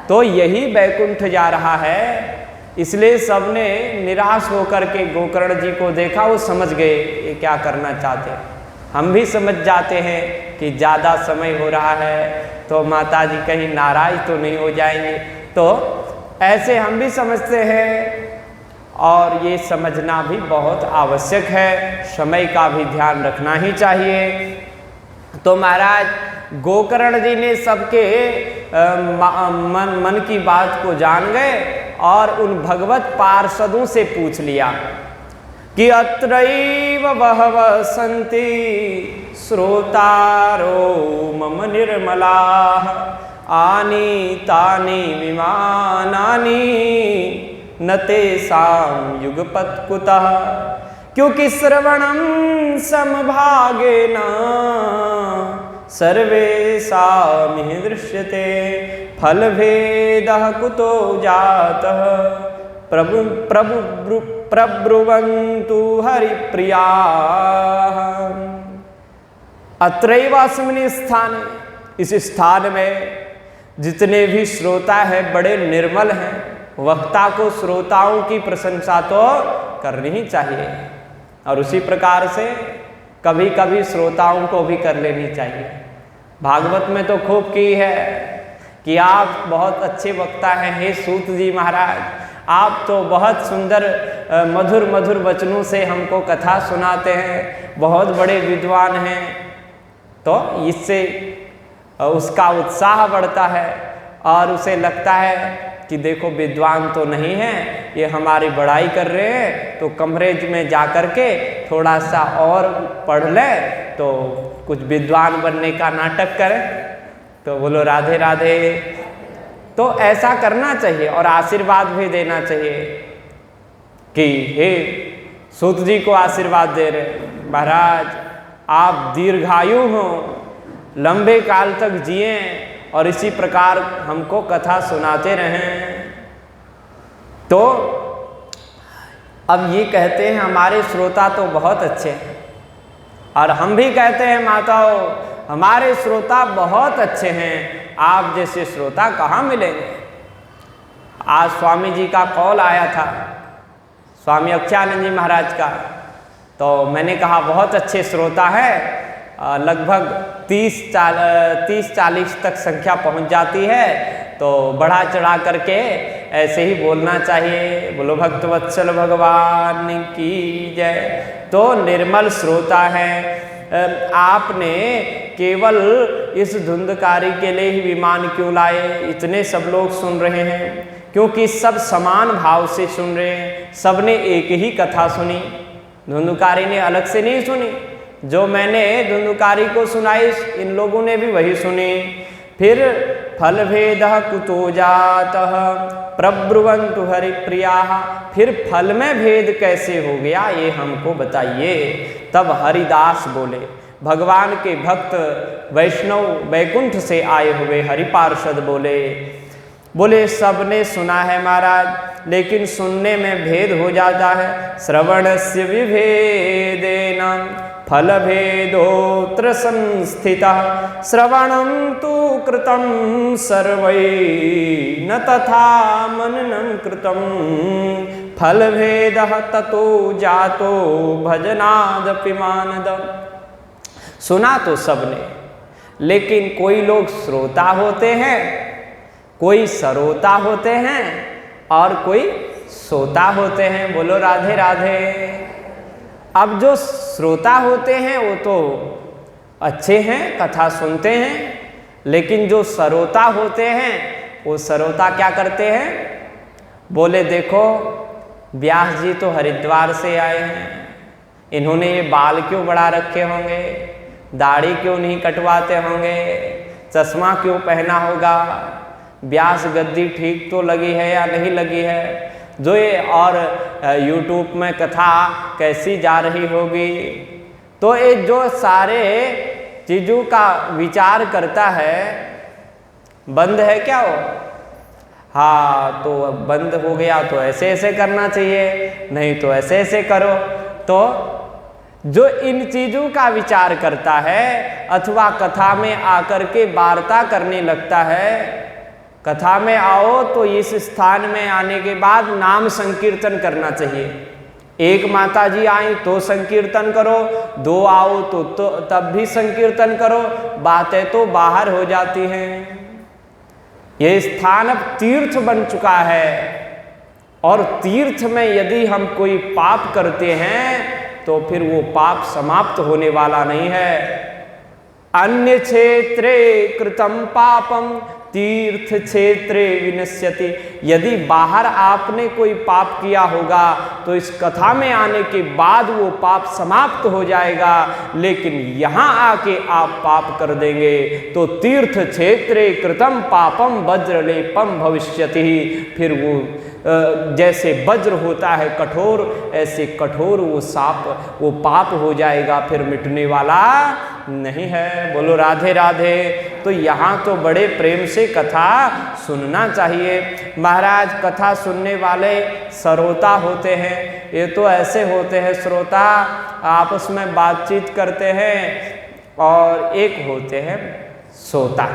तो यही बैकुंठ जा रहा है, इसलिए सबने निराश होकर के गोकर्ण जी को देखा। वो समझ गए ये क्या करना चाहते। हम भी समझ जाते हैं कि ज़्यादा समय हो रहा है तो माता जी कहीं नाराज तो नहीं हो जाएंगे, तो ऐसे हम भी समझते हैं और ये समझना भी बहुत आवश्यक है, समय का भी ध्यान रखना ही चाहिए। तो महाराज गोकर्ण जी ने सबके मन की बात को जान गए और उन भगवत पार्षदों से पूछ लिया कि अत्रैव बहवः सन्ति श्रोतारो मम निर्मलाः आनीतानि विमानानि न तेषां युगपत् कुतः, क्योंकि श्रवणं समभागेन सर्वेषां दृश्यते फलभेदः कुतो जातः प्रब्रुवन्तु हरिप्रियाः। अत्रैवास्मिन् स्थाने, इस स्थान में जितने भी श्रोता हैं बड़े निर्मल हैं। वक्ता को श्रोताओं की प्रशंसा तो करनी ही चाहिए और उसी प्रकार से कभी कभी श्रोताओं को भी कर लेनी चाहिए। भागवत में तो खूब की है कि आप बहुत अच्छे वक्ता हैं हे सूत जी महाराज, आप तो बहुत सुंदर मधुर मधुर वचनों से हमको कथा सुनाते हैं, बहुत बड़े विद्वान हैं। तो इससे उसका उत्साह बढ़ता है और उसे लगता है कि देखो विद्वान तो नहीं है, ये हमारी बड़ाई कर रहे हैं, तो कमरे में जा कर के थोड़ा सा और पढ़ ले तो कुछ विद्वान बनने का नाटक करें। तो बोलो राधे राधे। तो ऐसा करना चाहिए और आशीर्वाद भी देना चाहिए कि हे सूत जी को आशीर्वाद दे रहे महाराज, आप दीर्घायु हो, लंबे काल तक जिए और इसी प्रकार हमको कथा सुनाते रहें। तो अब ये कहते हैं हमारे श्रोता तो बहुत अच्छे हैं और हम भी कहते हैं माताओं हमारे श्रोता बहुत अच्छे हैं, आप जैसे श्रोता कहाँ मिलेंगे। आज स्वामी जी का कॉल आया था, स्वामी अक्षयानंद जी महाराज का, तो मैंने कहा बहुत अच्छे श्रोता है, लगभग 30-40 तक संख्या पहुंच जाती है, तो बढ़ा चढ़ा करके ऐसे ही बोलना चाहिए। बोलो भक्तवत्सल भगवान की जय। तो निर्मल श्रोता है। आपने केवल इस धुंधकारी के लिए ही विमान क्यों लाए, इतने सब लोग सुन रहे हैं, क्योंकि सब समान भाव से सुन रहे हैं, सबने एक ही कथा सुनी, धुंधकारी ने अलग से नहीं सुनी। जो मैंने धुंधकारी को सुनाई इन लोगों ने भी वही सुनी। फिर फल भेद कुतो जातः प्रब्रुवन्तु हरिप्रियाः, फिर फल में भेद कैसे हो गया ये हमको बताइए। तब हरिदास बोले, भगवान के भक्त वैष्णव वैकुंठ से आए हुए हरिपार्षद बोले सबने सुना है महाराज, लेकिन सुनने में भेद हो जाता है। श्रवणस्य विभेदेन फल भेदोत्र संस्थितः, श्रवणं तु कृतं सर्वैः न तथा मननं कृतं, फल भेदः ततो जातो भजनादपि मानदम्। सुना तो सबने, लेकिन कोई लोग श्रोता होते हैं, कोई सरोता होते हैं और कोई सोता होते हैं। बोलो राधे राधे। अब जो श्रोता होते हैं वो तो अच्छे हैं, कथा सुनते हैं, लेकिन जो सरोता होते हैं वो सरोता क्या करते हैं, बोले देखो व्यास जी तो हरिद्वार से आए हैं, इन्होंने ये बाल क्यों बढ़ा रखे होंगे, दाढ़ी क्यों नहीं कटवाते होंगे, चश्मा क्यों पहना होगा, व्यास गद्दी ठीक तो लगी है या नहीं लगी है, जो ये और YouTube में कथा कैसी जा रही होगी। तो ये जो सारे चीज़ों का विचार करता है, बंद है क्या वो, हाँ तो बंद हो गया तो ऐसे ऐसे करना चाहिए, नहीं तो ऐसे ऐसे करो। तो जो इन चीज़ों का विचार करता है अथवा कथा में आकर के वार्ता करने लगता है, कथा में आओ तो इस स्थान में आने के बाद नाम संकीर्तन करना चाहिए, एक माता जी आई तो संकीर्तन करो, दो आओ तो तब भी संकीर्तन करो, बातें तो बाहर हो जाती हैं। ये स्थान अब तीर्थ बन चुका है और तीर्थ में यदि हम कोई पाप करते हैं तो फिर वो पाप समाप्त होने वाला नहीं है। अन्य क्षेत्रे कृतम पापम तीर्थ क्षेत्रे विनश्यति। यदि बाहर आपने कोई पाप किया होगा तो इस कथा में आने के बाद वो पाप समाप्त हो जाएगा, लेकिन यहाँ आके आप पाप कर देंगे तो तीर्थ क्षेत्रे कृतम पापम वज्रलेपम भविष्यति। फिर वो जैसे वज्र होता है कठोर, ऐसे कठोर वो साप वो पाप हो जाएगा, फिर मिटने वाला नहीं है। बोलो राधे राधे। तो यहाँ तो बड़े प्रेम से कथा सुनना चाहिए। महाराज कथा सुनने वाले श्रोता होते हैं, ये तो ऐसे होते हैं श्रोता आपस में बातचीत करते हैं, और एक होते हैं सोता।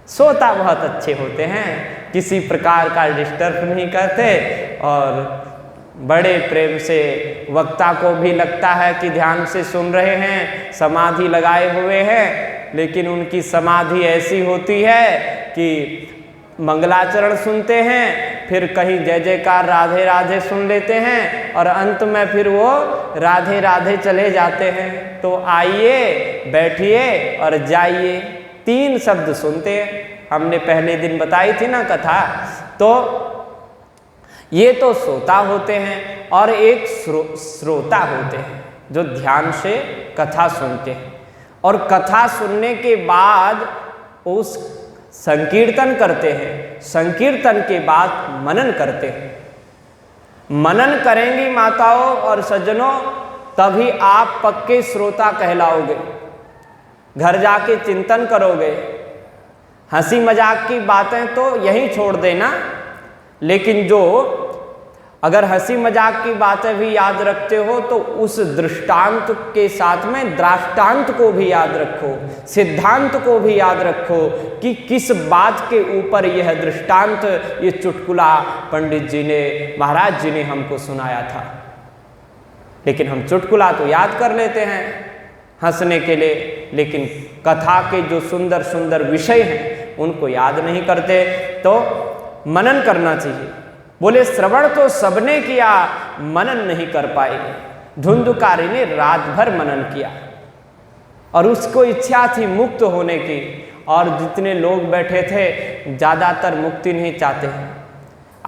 सोता बहुत अच्छे होते हैं, किसी प्रकार का डिस्टर्ब नहीं करते और बड़े प्रेम से वक्ता को भी लगता है कि ध्यान से सुन रहे हैं, समाधि लगाए हुए हैं, लेकिन उनकी समाधि ऐसी होती है कि मंगलाचरण सुनते हैं, फिर कहीं जय जयकार राधे राधे सुन लेते हैं और अंत में फिर वो राधे राधे चले जाते हैं। तो आइए बैठिए और जाइए, 3 शब्द सुनते हैं। हमने पहले दिन बताई थी ना कथा। तो ये तो श्रोता होते हैं और एक श्रोता होते हैं जो ध्यान से कथा सुनते हैं और कथा सुनने के बाद उस संकीर्तन करते हैं, संकीर्तन के बाद मनन करते हैं। मनन करेंगी माताओं और सज्जनों तभी आप पक्के श्रोता कहलाओगे। घर जाके चिंतन करोगे। हंसी मजाक की बातें तो यहीं छोड़ देना, लेकिन जो अगर हंसी मजाक की बातें भी याद रखते हो तो उस दृष्टांत के साथ में दृष्टांत को भी याद रखो, सिद्धांत को भी याद रखो कि किस बात के ऊपर यह दृष्टांत, ये चुटकुला पंडित जी ने, महाराज जी ने हमको सुनाया था। लेकिन हम चुटकुला तो याद कर लेते हैं हंसने के लिए, लेकिन कथा के जो सुंदर सुंदर विषय हैं उनको याद नहीं करते। तो मनन करना चाहिए। बोले श्रवण तो सबने किया, मनन नहीं कर पाए। धुंधुकारी ने रात भर मनन किया और उसको इच्छा थी मुक्त होने की, और जितने लोग बैठे थे ज़्यादातर मुक्ति नहीं चाहते हैं।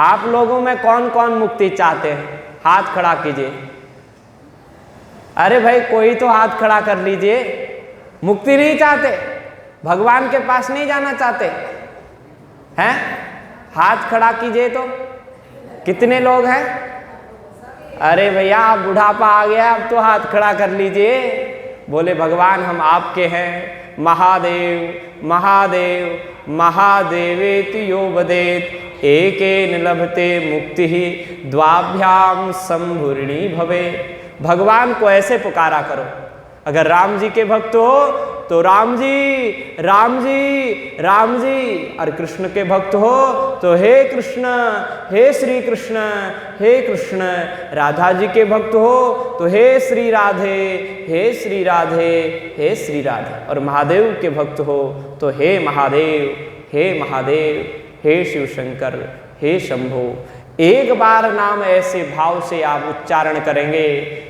आप लोगों में कौन कौन मुक्ति चाहते हैं? हाथ खड़ा कीजिए। अरे भाई कोई तो हाथ खड़ा कर लीजिए। मुक्ति नहीं चाहते, भगवान के पास नहीं जाना चाहते हैं? हाथ खड़ा कीजिए। तो कितने लोग हैं? अरे भैया बुढ़ापा आ गया, अब तो हाथ खड़ा कर लीजिए। बोले भगवान हम आपके हैं। महादेव महादेव महादेवेति यो वदेत एकेन लभते मुक्ति द्वाभ्याम संभूरिणी भवे। भगवान को ऐसे पुकारा करो। अगर राम जी के भक्त हो तो राम जी राम जी राम जी, और कृष्ण के भक्त हो तो हे कृष्ण हे श्री कृष्ण हे कृष्ण। राधा जी के भक्त हो तो हे श्री राधे हे श्री राधे हे श्री राधे। और महादेव के भक्त हो तो हे महादेव हे महादेव हे शिव शंकर हे शंभो। एक बार नाम ऐसे भाव से आप उच्चारण करेंगे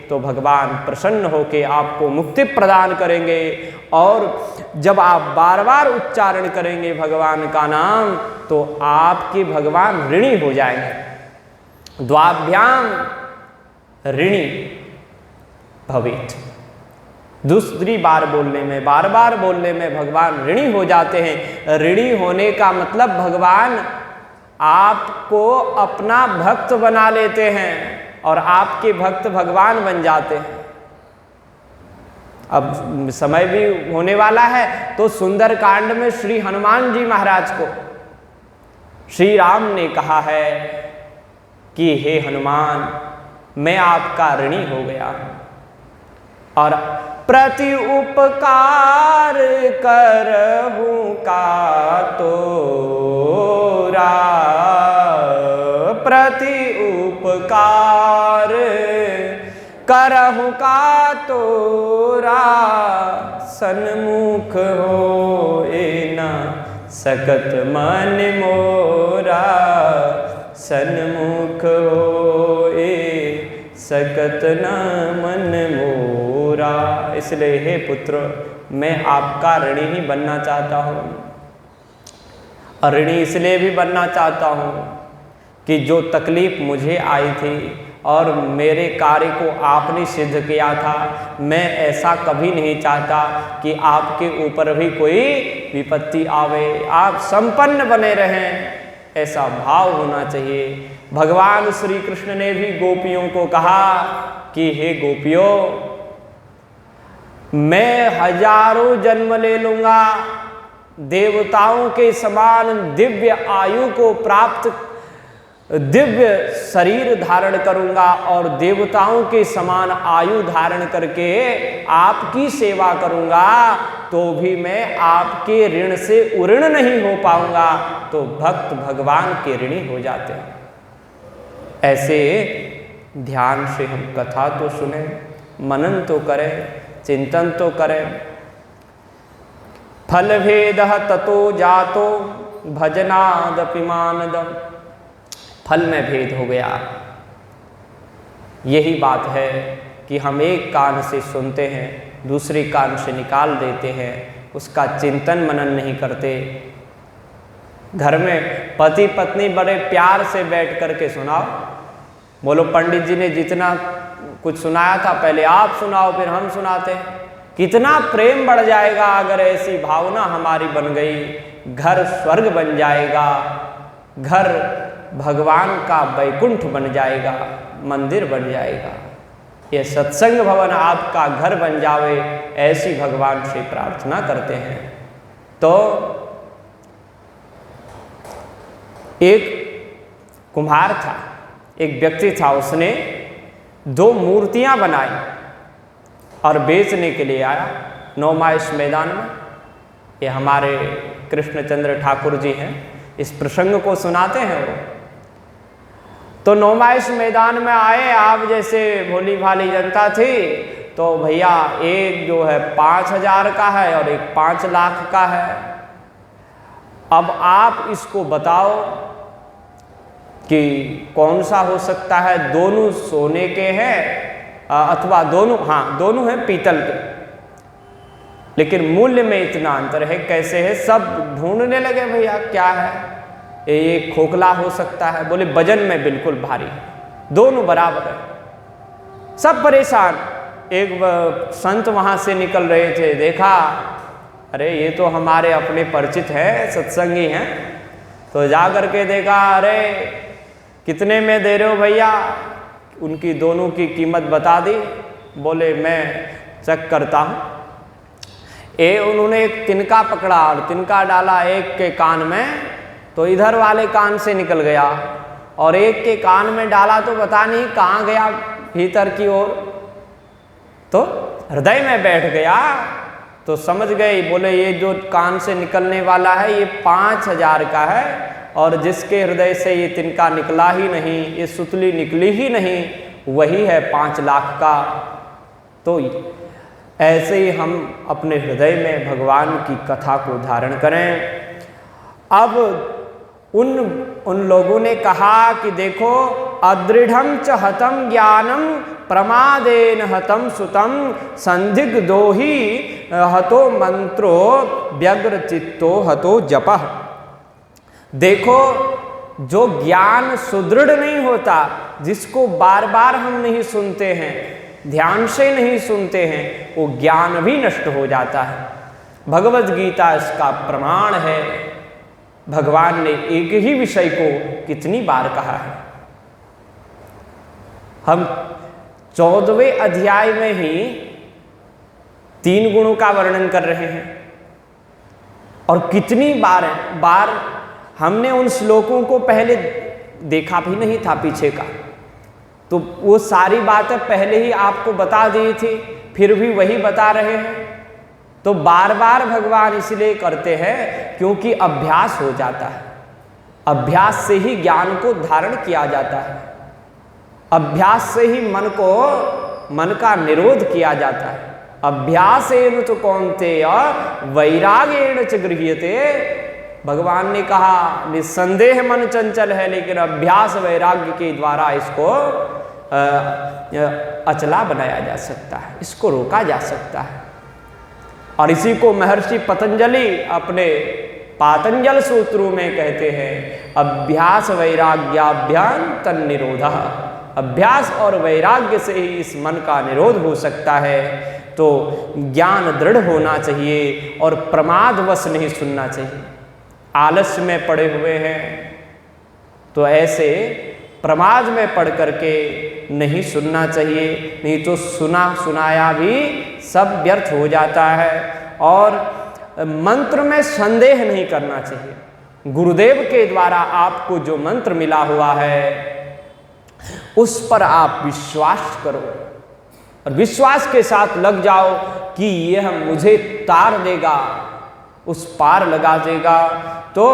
तो भगवान प्रसन्न होकर आपको मुक्ति प्रदान करेंगे। और जब आप बार बार उच्चारण करेंगे भगवान का नाम तो आपके भगवान ऋणी हो जाएंगे। द्वाभ्याम ऋणी भवेत। दूसरी बार बोलने में, बार बार बोलने में भगवान ऋणी हो जाते हैं। ऋणी होने का मतलब भगवान आपको अपना भक्त बना लेते हैं और आपके भक्त भगवान बन जाते हैं। अब समय भी होने वाला है तो सुंदर कांड में श्री हनुमान जी महाराज को श्री राम ने कहा है कि हे हनुमान मैं आपका ऋणी हो गया और प्रति उपकार करहूं का तोरा प्रति उपकार, करहु का तोरा सन्मुख होए न सकत मन मोरा, सन्मुख होए सकत न मन मोरा। इसलिए हे पुत्र, मैं आपका ऋणी ही बनना चाहता हूँ। और ऋणी इसलिए भी बनना चाहता हूँ कि जो तकलीफ मुझे आई थी और मेरे कार्य को आपने सिद्ध किया था, मैं ऐसा कभी नहीं चाहता कि आपके ऊपर भी कोई विपत्ति आवे, आप संपन्न बने रहें, ऐसा भाव होना चाहिए। भगवान श्री कृष्ण ने भी गोपियों को कहा कि हे गोपियों, मैं हजारों जन्म ले लूंगा, देवताओं के समान दिव्य आयु को प्राप्त, दिव्य शरीर धारण करूंगा और देवताओं के समान आयु धारण करके आपकी सेवा करूंगा, तो भी मैं आपके ऋण से उऋण नहीं हो पाऊंगा। तो भक्त भगवान के ऋणी हो जाते हैं। ऐसे ध्यान से हम कथा तो सुने, मनन तो करें, चिंतन तो करें। फल भेद ततो जातो भजनादपि मानदम। फल में भेद हो गया। यही बात है कि हम एक कान से सुनते हैं, दूसरे कान से निकाल देते हैं, उसका चिंतन मनन नहीं करते। घर में पति पत्नी बड़े प्यार से बैठ करके सुनाओ, बोलो पंडित जी ने जितना कुछ सुनाया था पहले आप सुनाओ फिर हम सुनाते हैं। कितना प्रेम बढ़ जाएगा अगर ऐसी भावना हमारी बन गई। घर स्वर्ग बन जाएगा, घर भगवान का वैकुंठ बन जाएगा, मंदिर बन जाएगा। ये सत्संग भवन आपका घर बन जावे, ऐसी भगवान से प्रार्थना करते हैं। तो एक कुम्हार था, एक व्यक्ति था, उसने 2 मूर्तियां बनाई और बेचने के लिए आया नौमाइश मैदान में। ये हमारे कृष्णचंद्र ठाकुर जी हैं, इस प्रसंग को सुनाते हैं वो। तो नौमाइश मैदान में आए, आप जैसे भोली भाली जनता थी, तो भैया एक जो है 5,000 का है और एक 5 लाख का है। अब आप इसको बताओ कि कौन सा हो सकता है। दोनों सोने के हैं अथवा दोनों हैं पीतल के, लेकिन मूल्य में इतना अंतर है, कैसे है। सब ढूंढने लगे भैया क्या है, ये खोखला हो सकता है, बोले वजन में बिल्कुल भारी, दोनों बराबर है। सब परेशान। एक संत वहां से निकल रहे थे, देखा अरे ये तो हमारे अपने परिचित हैं, सत्संगी हैं। तो जा करके देखा, अरे कितने में दे रहे हो भैया। उनकी दोनों की कीमत बता दी। बोले मैं चेक करता हूँ। उन्होंने एक तिनका पकड़ा और तिनका डाला एक के कान में, तो इधर वाले कान से निकल गया, और एक के कान में डाला तो पता नहीं कहाँ गया भीतर की ओर, तो हृदय में बैठ गया। तो समझ गए, बोले ये जो कान से निकलने वाला है ये 5,000 का है, और जिसके हृदय से ये तिनका निकला ही नहीं, ये सुतली निकली ही नहीं, वही है 5 लाख का। तो ऐसे ही हम अपने हृदय में भगवान की कथा को धारण करें। अब उन लोगों ने कहा कि देखो, अदृढ़ं च हतं ज्ञानं प्रमादेन हतं सुतं, संदिग्धो ही हतो मंत्रो व्यग्र चित्तो हतो जपः। देखो, जो ज्ञान सुदृढ़ नहीं होता, जिसको बार बार हम नहीं सुनते हैं, ध्यान से नहीं सुनते हैं, वो ज्ञान भी नष्ट हो जाता है। भगवद गीता इसका प्रमाण है। भगवान ने एक ही विषय को कितनी बार कहा है। हम 14वें अध्याय में ही 3 गुणों का वर्णन कर रहे हैं, और कितनी बार हमने उन श्लोकों को पहले देखा भी नहीं था पीछे का, तो वो सारी बातें पहले ही आपको बता दी थी, फिर भी वही बता रहे हैं। तो बार बार भगवान इसलिए करते हैं क्योंकि अभ्यास हो जाता है। अभ्यास से ही ज्ञान को धारण किया जाता है, अभ्यास से ही मन का निरोध किया जाता है। अभ्यासेन तो कौन्तेय वैरागेण च गृह्यते। भगवान ने कहा निस्संदेह मन चंचल है, लेकिन अभ्यास वैराग्य के द्वारा इसको अचला बनाया जा सकता है, इसको रोका जा सकता है। और इसी को महर्षि पतंजलि अपने पातंजल सूत्रों में कहते हैं, अभ्यास वैराग्याभ्याम तन्निरोधः। अभ्यास और वैराग्य से ही इस मन का निरोध हो सकता है। तो ज्ञान दृढ़ होना चाहिए और प्रमादवश नहीं सुनना चाहिए। आलस्य में पड़े हुए हैं तो ऐसे प्रमाद में पड़ करके नहीं सुनना चाहिए, नहीं तो सुनाया भी सब व्यर्थ हो जाता है। और मंत्र में संदेह नहीं करना चाहिए। गुरुदेव के द्वारा आपको जो मंत्र मिला हुआ है उस पर आप विश्वास करो और विश्वास के साथ लग जाओ कि यह मुझे तार देगा, उस पार लगा देगा। तो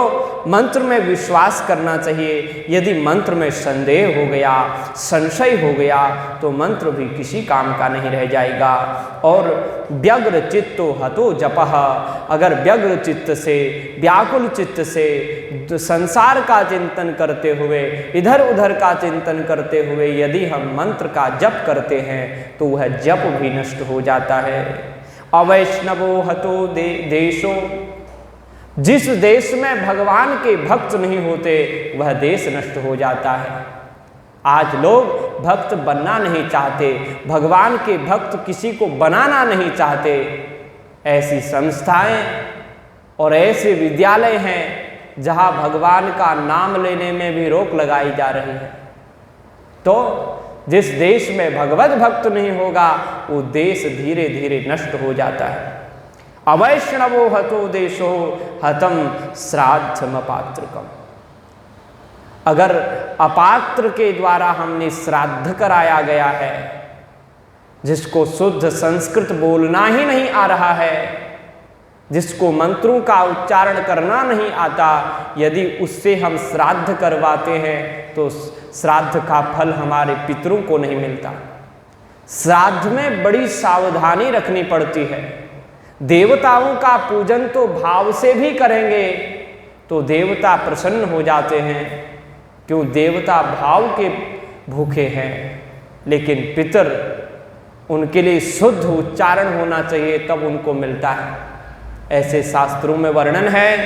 मंत्र में विश्वास करना चाहिए। यदि मंत्र में संदेह हो गया, संशय हो गया, तो मंत्र भी किसी काम का नहीं रह जाएगा। और व्यग्र चित्तो हतो जपः। अगर व्यग्र चित्त से, व्याकुल चित्त से संसार का चिंतन करते हुए, इधर उधर का चिंतन करते हुए यदि हम मंत्र का जप करते हैं तो वह जप भी नष्ट हो जाता है। अवैष्णवो हतो देशो। जिस देश में भगवान के भक्त नहीं होते वह देश नष्ट हो जाता है। आज लोग भक्त बनना नहीं चाहते, भगवान के भक्त किसी को बनाना नहीं चाहते। ऐसी संस्थाएं और ऐसे विद्यालय हैं जहां भगवान का नाम लेने में भी रोक लगाई जा रही है। तो जिस देश में भगवत भक्त नहीं होगा वो देश धीरे धीरे नष्ट हो जाता है। अवैष्णवो हतो देशो हतम श्राद्धमपात्रकम। अगर अपात्र के द्वारा हमने श्राद्ध कराया गया है, जिसको शुद्ध संस्कृत बोलना ही नहीं आ रहा है, जिसको मंत्रों का उच्चारण करना नहीं आता, यदि उससे हम श्राद्ध करवाते हैं तो श्राद्ध का फल हमारे पितरों को नहीं मिलता। श्राद्ध में बड़ी सावधानी रखनी पड़ती है। देवताओं का पूजन तो भाव से भी करेंगे तो देवता प्रसन्न हो जाते हैं, क्यों? देवता भाव के भूखे हैं। लेकिन पितर, उनके लिए शुद्ध उच्चारण होना चाहिए तब उनको मिलता है, ऐसे शास्त्रों में वर्णन है।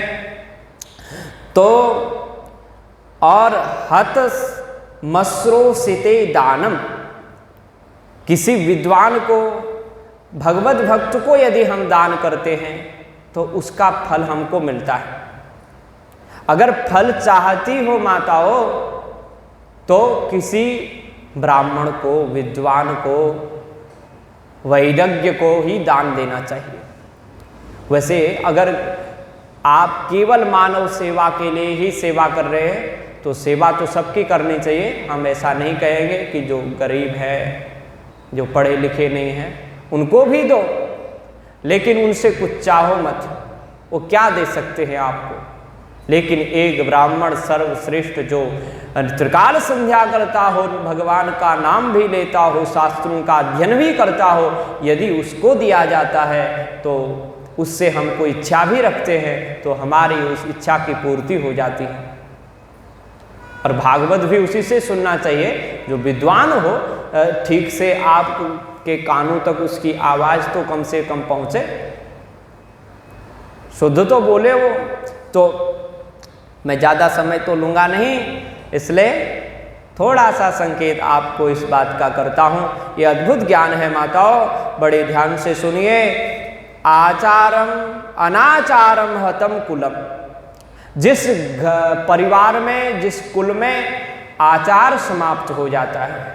तो और हत मस्रोसिते दानम। किसी विद्वान को, भगवत भक्त को यदि हम दान करते हैं तो उसका फल हमको मिलता है। अगर फल चाहती हो माताओं तो किसी ब्राह्मण को, विद्वान को, वैराग्य को ही दान देना चाहिए। वैसे अगर आप केवल मानव सेवा के लिए ही सेवा कर रहे हैं तो सेवा तो सबकी करनी चाहिए। हम ऐसा नहीं कहेंगे कि जो गरीब है, जो पढ़े लिखे नहीं हैं, उनको भी दो, लेकिन उनसे कुछ चाहो मत। वो क्या दे सकते हैं आपको? लेकिन एक ब्राह्मण सर्वश्रेष्ठ जो त्रिकाल संध्या करता हो, भगवान का नाम भी लेता हो, शास्त्रों का अध्ययन भी करता हो, यदि उसको दिया जाता है तो उससे हम कोई इच्छा भी रखते हैं तो हमारी उस इच्छा की पूर्ति हो जाती है। और भागवत भी उसी से सुनना चाहिए। जो विद्वान हो, ठीक से आपके कानों तक उसकी आवाज़ तो कम से कम पहुँचे, शुद्ध तो बोले वो। तो मैं ज़्यादा समय तो लूँगा नहीं, इसलिए थोड़ा सा संकेत आपको इस बात का करता हूँ। ये अद्भुत ज्ञान है माताओं, बड़े ध्यान से सुनिए। आचारम अनाचारम हतम कुलम। जिस परिवार में, जिस कुल में आचार समाप्त हो जाता है,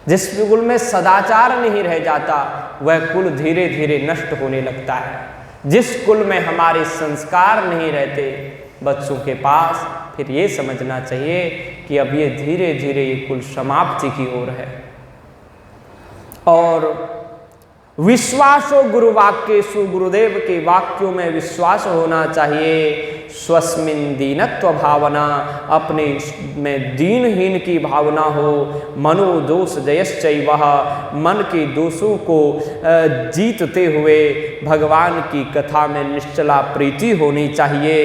जिस कुल में सदाचार नहीं रह जाता, वह कुल धीरे धीरे नष्ट होने लगता है। जिस कुल में हमारे संस्कार नहीं रहते बच्चों के पास, फिर ये समझना चाहिए कि अब ये धीरे धीरे ये कुल समाप्ति की ओर है। और विश्वासो गुरु वाक्येषु, गुरुदेव के वाक्यों में विश्वास होना चाहिए। स्वस्मिन दीनत्व भावना, अपने में दीनहीन की भावना हो। मनोदोष जयश्चैव, मन के दोषों को जीतते हुए भगवान की कथा में निश्चला प्रीति होनी चाहिए।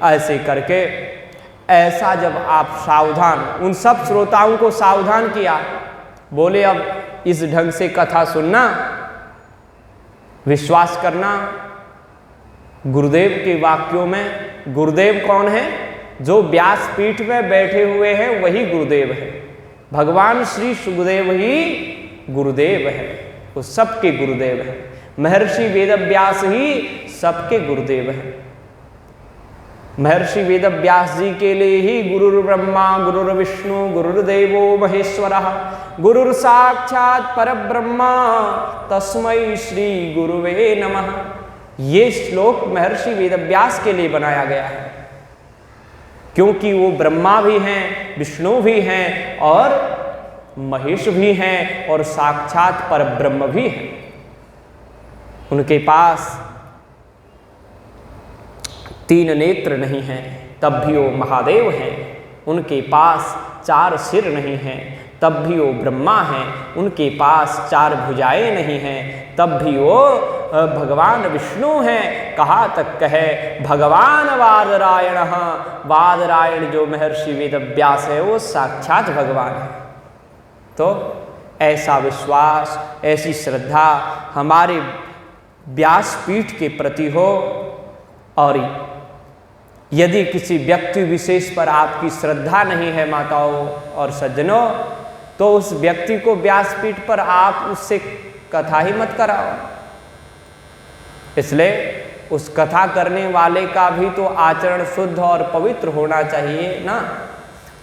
ऐसे करके ऐसा जब आप सावधान, उन सब श्रोताओं को सावधान किया, बोले अब इस ढंग से कथा सुनना, विश्वास करना गुरुदेव के वाक्यों में। गुरुदेव कौन है? जो व्यासपीठ में बैठे हुए हैं वही गुरुदेव है। भगवान श्री सुखदेव ही गुरुदेव है, वो सबके गुरुदेव है। महर्षि वेदव्यास ही सबके गुरुदेव है। महर्षि वेदव्यास जी के लिए ही गुरुर्ब्रह्मा गुरुर्विष्णु गुरुर्देवो महेश्वरः गुरुर साक्षात परब्रह्मा तस्मै श्री गुरुवे नमः। ये श्लोक महर्षि वेदव्यास के लिए बनाया गया है, क्योंकि वो ब्रह्मा भी हैं, विष्णु भी हैं और महेश भी हैं और साक्षात परब्रह्म भी हैं। उनके पास 3 नेत्र नहीं हैं, तब भी वो महादेव हैं। उनके पास 4 सिर नहीं हैं, तब भी वो ब्रह्मा हैं। उनके पास 4 भुजाएं नहीं हैं, तब भी वो भगवान विष्णु हैं। कहा तक कहे भगवान वादरायण, वादरायण जो महर्षि वेदव्यास है वो साक्षात भगवान है। तो ऐसा विश्वास, ऐसी श्रद्धा हमारे व्यासपीठ के प्रति हो। और यदि किसी व्यक्ति विशेष पर आपकी श्रद्धा नहीं है माताओं और सज्जनों, तो उस व्यक्ति को व्यासपीठ पर आप उससे कथा ही मत कराओ। इसलिए उस कथा करने वाले का भी तो आचरण शुद्ध और पवित्र होना चाहिए ना।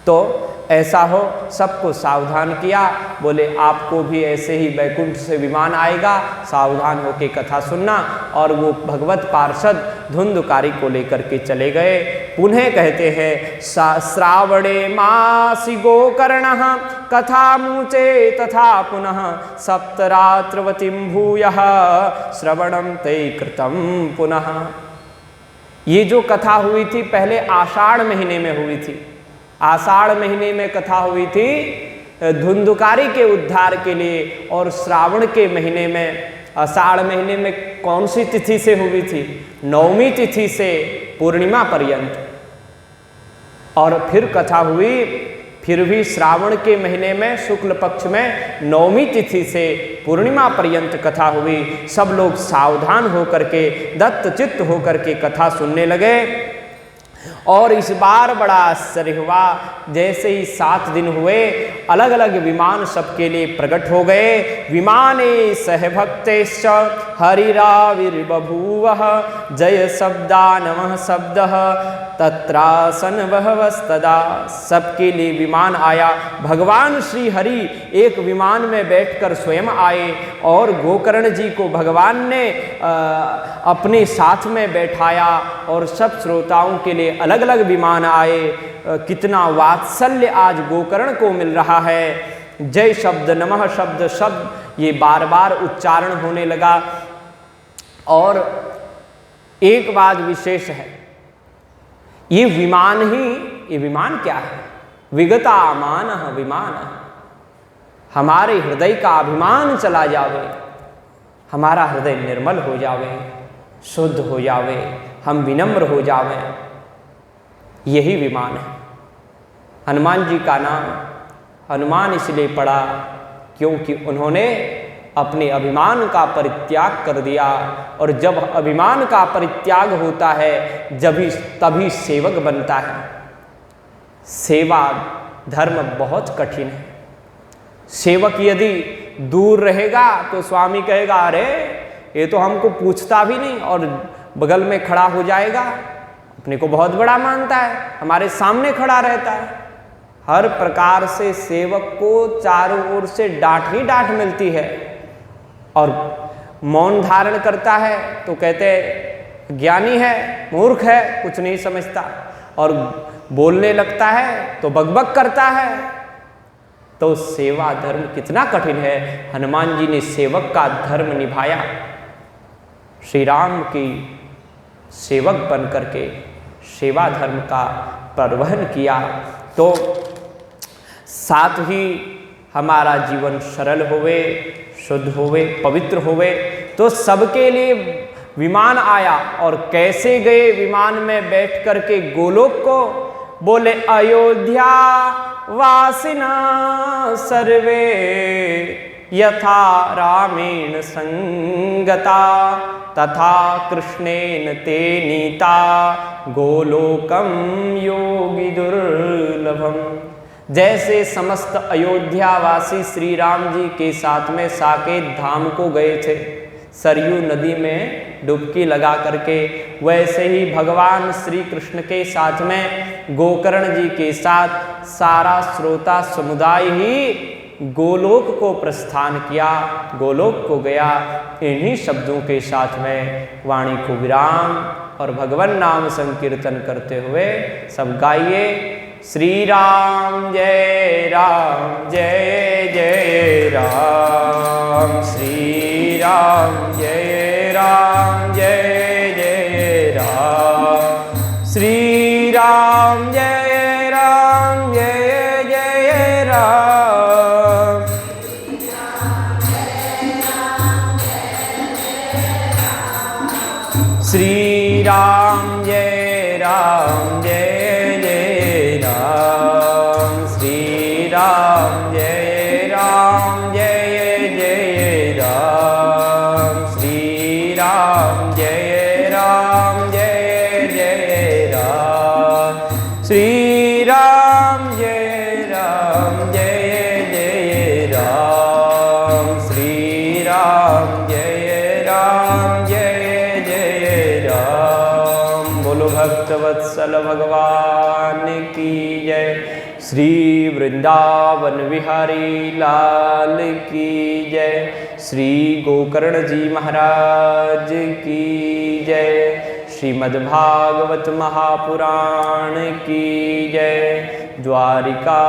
तो ऐसा हो, सबको सावधान किया, बोले आपको भी ऐसे ही बैकुंठ से विमान आएगा, सावधान होके कथा सुनना। और वो भगवत पार्षद धुंधकारी को लेकर के चले गए। पुनः कहते हैं श्रावणे मासि गोकर्णः कथामुचे तथा पुनः सप्तरात्रवतीं भूयः श्रवणं ते कृतं पुनः। ये जो कथा हुई थी पहले आषाढ़ महीने में हुई थी। आषाढ़ महीने में कथा हुई थी धुंधकारी के उद्धार के लिए। और श्रावण के महीने में, आषाढ़ महीने में कौन सी तिथि से हुई थी? 9वीं तिथि से पूर्णिमा पर्यंत। और फिर कथा हुई, फिर भी श्रावण के महीने में शुक्ल पक्ष में 9वीं तिथि से पूर्णिमा पर्यंत कथा हुई। सब लोग सावधान होकर के, दत्तचित्त होकर के कथा सुनने लगे। और इस बार बड़ा आश्चर्य हुआ, जैसे ही 7 दिन हुए अलग अलग विमान सबके लिए प्रकट हो गए। विमाने सह भक्तेश्च हरिराविर्बभूवः जय शब्दा नमः शब्दः तत्रासन बहवस्तदा। सबके लिए विमान आया। भगवान श्री हरि एक विमान में बैठकर स्वयं आए और गोकर्ण जी को भगवान ने अपने साथ में बैठाया। और सब श्रोताओं के लिए अलग अलग विमान आए। कितना वात्सल्य आज गोकर्ण को मिल रहा है। जय शब्द नमः शब्द, शब्द ये बार बार उच्चारण होने लगा। और एक बात विशेष है, ये विमान क्या है? विगतामान विमान। हमारे हृदय का अभिमान चला जावे, हमारा हृदय निर्मल हो जावे, शुद्ध हो जावे, हम विनम्र हो जावे, यही विमान है। हनुमान जी का नाम हनुमान इसलिए पड़ा क्योंकि उन्होंने अपने अभिमान का परित्याग कर दिया। और जब अभिमान का परित्याग होता है तभी सेवक बनता है। सेवा धर्म बहुत कठिन है। सेवक यदि दूर रहेगा तो स्वामी कहेगा अरे ये तो हमको पूछता भी नहीं, और बगल में खड़ा हो जाएगा, अपने को बहुत बड़ा मानता है, हमारे सामने खड़ा रहता है। हर प्रकार से सेवक को चारों ओर से डांट ही डांट मिलती है। और मौन धारण करता है तो कहते ज्ञानी है, मूर्ख है, कुछ नहीं समझता। और बोलने लगता है तो बकबक करता है। तो सेवा धर्म कितना कठिन है। हनुमान जी ने सेवक का धर्म निभाया, श्री राम की सेवक बन करके सेवा धर्म का परिवहन किया, तो साथ ही हमारा जीवन सरल होवे, शुद्ध होवे, पवित्र होवे। तो सबके लिए विमान आया, और कैसे गए विमान में बैठ करके गोलोक को, बोले अयोध्या वासिना सर्वे यथा रामेण संगता तथा कृष्णेन ते नीता गोलोकम योगी दुर्लभम। जैसे समस्त अयोध्यावासी श्री राम जी के साथ में साकेत धाम को गए थे सरयू नदी में डुबकी लगा करके, वैसे ही भगवान श्री कृष्ण के साथ में गोकर्ण जी के साथ सारा श्रोता समुदाय ही गोलोक को प्रस्थान किया, गोलोक को गया। इन्हीं शब्दों के साथ में वाणी को विराम और भगवान नाम संकीर्तन करते हुए सब गाइए, श्री राम जय जय राम, श्री राम जय जय राम, श्री राम जय जय राम, श्री राम जय जय राम, श्री राम जय जय राम, श्री राम जय जय राम, श्री राम जय जय राम, श्री राम जय जय राम। बोलो भक्तवत्सल भगवान की जय, श्री वृंदावन विहारी लाल की जय, श्री गोकर्ण जी महाराज की जय, श्रीमद्भागवत महापुराण की जय, द्वारिका